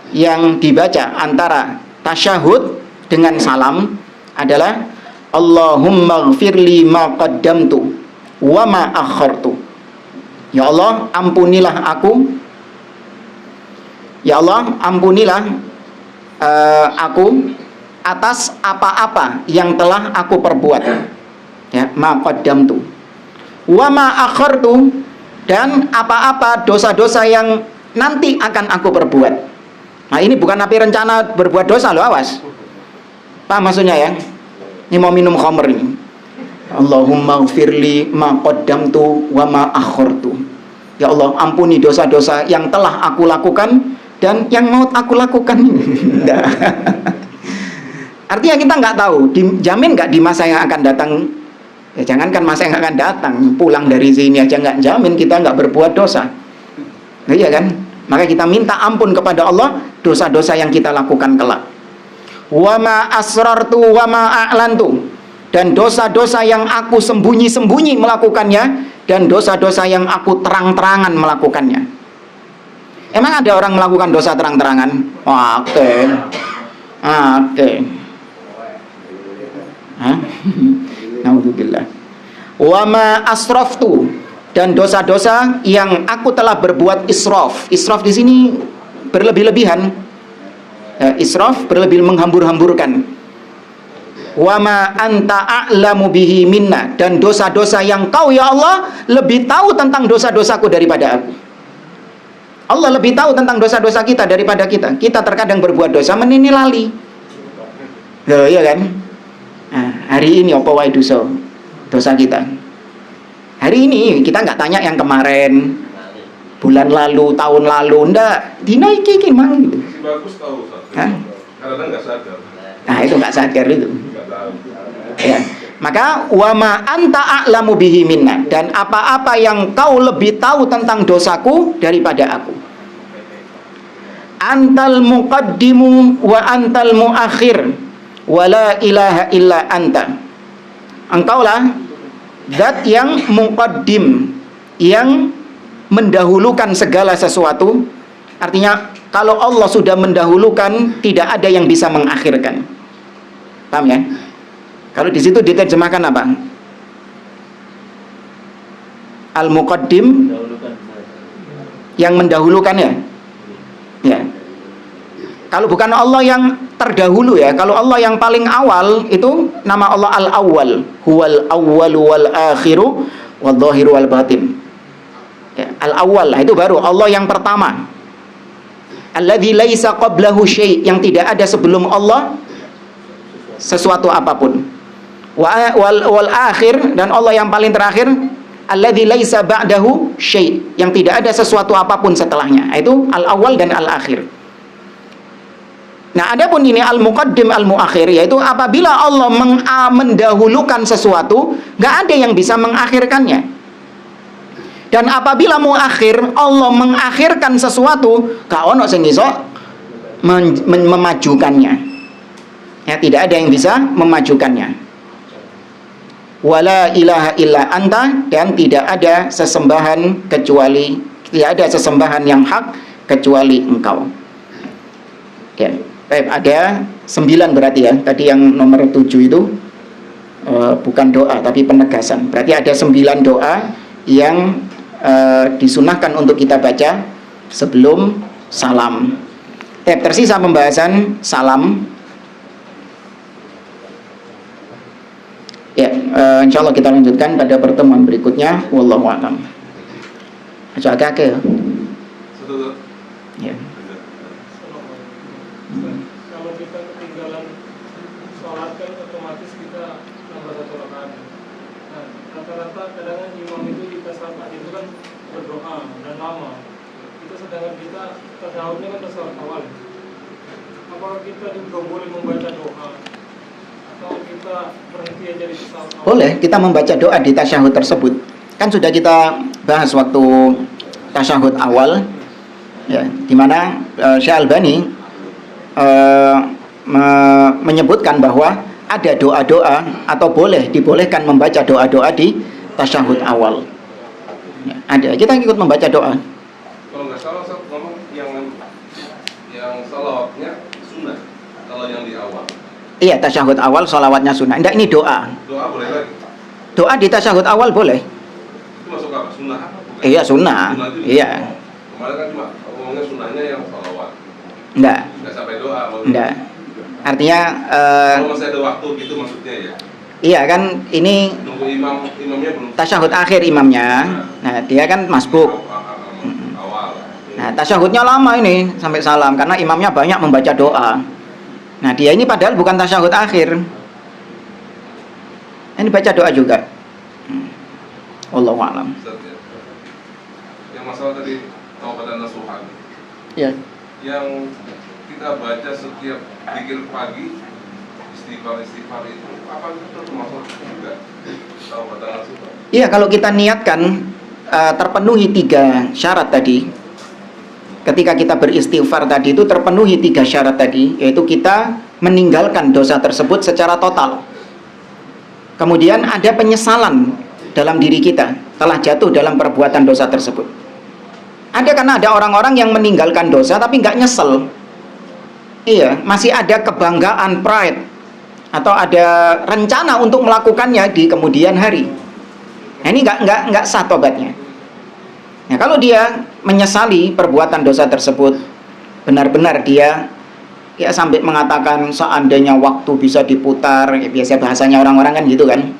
yang dibaca antara tasyahud dengan salam adalah Allahumma ighfirli ma qaddamtu wa ma akhartu. Ya Allah, ampunilah aku. Ya Allah, ampunilah aku atas apa-apa yang telah aku perbuat. Ya, ma qaddamtu wa ma akhartu, dan apa-apa dosa-dosa yang nanti akan aku perbuat. Nah, ini bukan nabi rencana berbuat dosa loh, awas. Paham maksudnya ya? Ini mau minum khamr ini. Allahumma ighfirli ma qaddamtu wa ma akhartu. Ya Allah, ampuni dosa-dosa yang telah aku lakukan dan yang mau aku lakukan. Artinya kita nggak tahu, dijamin nggak di masa yang akan datang. Ya, jangankan masa yang akan datang, pulang dari sini aja nggak jamin kita nggak berbuat dosa. Nah, iya kan? Maka kita minta ampun kepada Allah dosa-dosa yang kita lakukan kelak. Wa ma asrartu wa ma a'lantu, dan dosa-dosa yang aku sembunyi-sembunyi melakukannya dan dosa-dosa yang aku terang-terangan melakukannya. Emang ada orang melakukan dosa terang-terangan? Oke. Naudzubillah. Wa ma asraftu, dan dosa-dosa yang aku telah berbuat israf. Israf di sini berlebih-lebihan. Israf berlebih, menghambur-hamburkan. Wa ma anta a'lamu bihi minna, dan dosa-dosa yang kau ya Allah lebih tahu tentang dosa-dosaku daripada aku. Allah lebih tahu tentang dosa-dosa kita daripada kita. Kita terkadang berbuat dosa menini lali. Loh, iya kan? Nah, hari ini apa wae dosa kita. Hari ini kita nggak tanya yang kemarin, bulan lalu, tahun lalu, ndak dinaiki gimana gitu. Si bagus tahu Ustaz. Karena nggak sadar. Nah, itu nggak sadar itu. Nggak tahu. Ya. Maka wa ma anta a'lamu bihi minna, dan apa-apa yang kau lebih tahu tentang dosaku daripada aku. Antal muqaddimu wa antal muakhir wa la ilaha illa anta. Engkaulah zat yang muqaddim, yang mendahulukan segala sesuatu. Artinya kalau Allah sudah mendahulukan, tidak ada yang bisa mengakhirkan. Paham ya? Kalau di situ diterjemahkan apa? Al-muqaddim, yang mendahulukan ya. Ya. Kalau bukan Allah yang terdahulu ya, kalau Allah yang paling awal, itu nama Allah Al-Awwal, huwal awwalu wal akhiru wal dhahiru wal batin. Ya, Al-Awwal itu baru Allah yang pertama. Alladzi laisa qablahu syai', yang tidak ada sebelum Allah sesuatu apapun. Wal akhir, dan Allah yang paling terakhir. Alladzi laisa ba'dahu syai', yang tidak ada sesuatu apapun setelahnya. Itu Al-Awwal dan Al-Akhir. Nah, adapun ini al-muqaddim al-muakhir, yaitu apabila Allah mendahulukan sesuatu, nggak ada yang bisa mengakhirkannya. Dan apabila muakhir, Allah mengakhirkan sesuatu, gak ono sing iso memajukannya. Ya, tidak ada yang bisa memajukannya. Wala ilaha illa anta, dan tidak ada sesembahan kecuali, tidak ada sesembahan yang hak kecuali Engkau. Ya. Baik, ada 9 berarti ya. Tadi yang nomor 7 itu bukan doa tapi penegasan. Berarti ada 9 doa yang disunahkan untuk kita baca sebelum salam. Tersisa pembahasan salam. Ya, insya Allah kita lanjutkan pada pertemuan berikutnya. Wallahu a'lam. Agak ya. Ya. Kalau kita ketinggalan sholat kan otomatis kita nambah 1 rakaat. Nah, rata-rata kadang imam itu di tasawuf itu kan berdoa dan lama. Itu sedangkan kita tasawufnya kan tasawuf awal. Apakah kita juga boleh membaca doa atau kita berhenti aja di tasawuf awal? Boleh kita membaca doa di tasyahud tersebut. Kan sudah kita bahas waktu tasyahud awal, ya, di mana Syekh Albani menyebutkan bahwa ada doa-doa atau dibolehkan membaca doa-doa di tasyahud awal. Ya, ada. Kita ikut membaca doa. Kalau nggak salah saya ngomong yang salawatnya sunnah. Kalau yang di awal. Iya, tasyahud awal sholawatnya sunnah. Enggak, ini doa. Doa boleh lagi. Doa di tasyahud awal boleh. Itu masuk apa? Sunnah apa? Bukan? Iya, sunnah. Sunnah itu Iya. Kemarin kan cuma ngomongnya sunnahnya yang salawat. Enggak. Nggak sampai doa. Enggak. Artinya Kalau masih ada waktu gitu maksudnya ya. iya kan ini Nunggu imamnya belum. tasyahud akhir imamnya. Nah, dia kan masbuk. Awal. Nah, tasyahudnya lama ini sampai salam karena imamnya banyak membaca doa. Nah, dia ini padahal bukan tasyahud akhir. Ini baca doa juga. Wallahu a'lam. Ustaz, ya. Yang masalah tadi taubatan nasuhan. Ya. Yang kita baca setiap zikir pagi, istighfar itu apa itu termasuk juga taubatan nasuhan? Iya, kalau kita niatkan terpenuhi 3 syarat tadi. Ketika kita beristighfar tadi itu terpenuhi 3 syarat tadi, yaitu kita meninggalkan dosa tersebut secara total. Kemudian ada penyesalan dalam diri kita telah jatuh dalam perbuatan dosa tersebut. Ada karena ada orang-orang yang meninggalkan dosa tapi nggak nyesel. Iya, masih ada kebanggaan, pride, atau ada rencana untuk melakukannya di kemudian hari. Nah, ini nggak sah tobatnya. Nah, kalau dia menyesali perbuatan dosa tersebut, benar-benar dia ya sampai mengatakan seandainya waktu bisa diputar, ya, biasa bahasanya orang-orang kan gitu kan.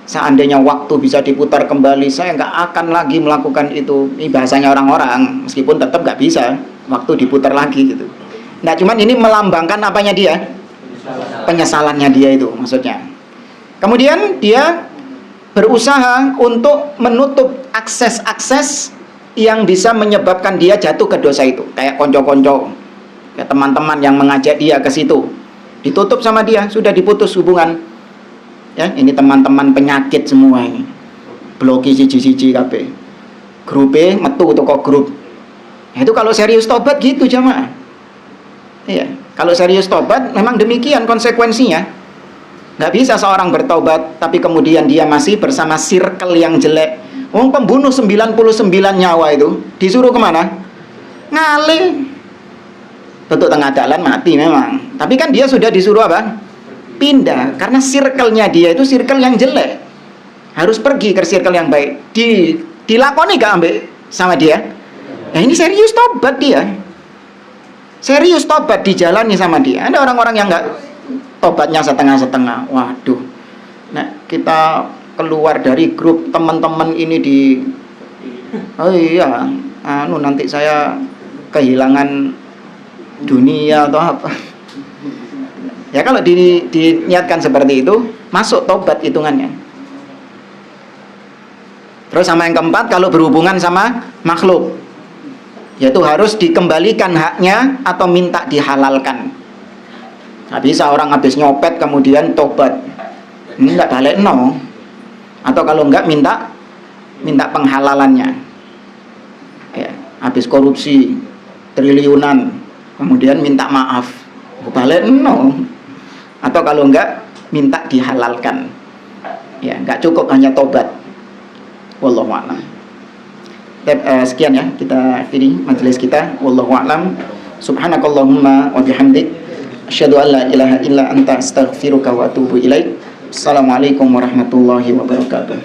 Seandainya waktu bisa diputar kembali, saya nggak akan lagi melakukan itu. Ini bahasanya orang-orang, meskipun tetap nggak bisa waktu diputar lagi gitu. Nah, cuman ini melambangkan apanya dia? Penyesalannya dia itu maksudnya. Kemudian dia berusaha untuk menutup akses-akses yang bisa menyebabkan dia jatuh ke dosa itu, kayak konco-konco, kayak teman-teman yang mengajak dia ke situ, ditutup sama dia, sudah diputus hubungan. Ya, ini teman-teman penyakit semua ini, bloki siji-siji kabeh, grupe metu toko grup. Nah, itu kalau serius tobat gitu jamaah. Iya, kalau serius tobat memang demikian konsekuensinya. Nggak bisa seorang bertobat tapi kemudian dia masih bersama circle yang jelek. Pembunuh 99 nyawa itu disuruh kemana? Ngalih. Tentu tengah jalan mati memang. Tapi kan dia sudah disuruh apa? Pindah. Karena circle-nya dia itu circle yang jelek. Harus pergi ke circle yang baik. Dilakoni gak ambil sama dia? Nah, ini serius tobat dia. Serius tobat dijalani sama dia. Ada orang-orang yang nggak tobatnya setengah-setengah. Waduh. Nah, kita keluar dari grup teman-teman ini oh iya, nanti saya kehilangan dunia atau apa. Ya kalau diniatkan seperti itu, masuk tobat hitungannya. Terus sama yang keempat, kalau berhubungan sama makhluk, yaitu harus dikembalikan haknya atau minta dihalalkan. Nggak bisa orang habis nyopet kemudian tobat, ini nggak balik no. Atau kalau enggak minta penghalalannya. Ya, habis korupsi triliunan kemudian minta maaf, balik no. Atau kalau enggak minta dihalalkan. Ya, enggak cukup hanya tobat. Wallahu a'lam. Sekian ya, kita akhiri majelis kita. Wallahu a'lam. Subhanakallahumma wa bihamdik, asyhadu an la ilaha illa anta astaghfiruka wa atubu ilaik. Assalamualaikum warahmatullahi wabarakatuh.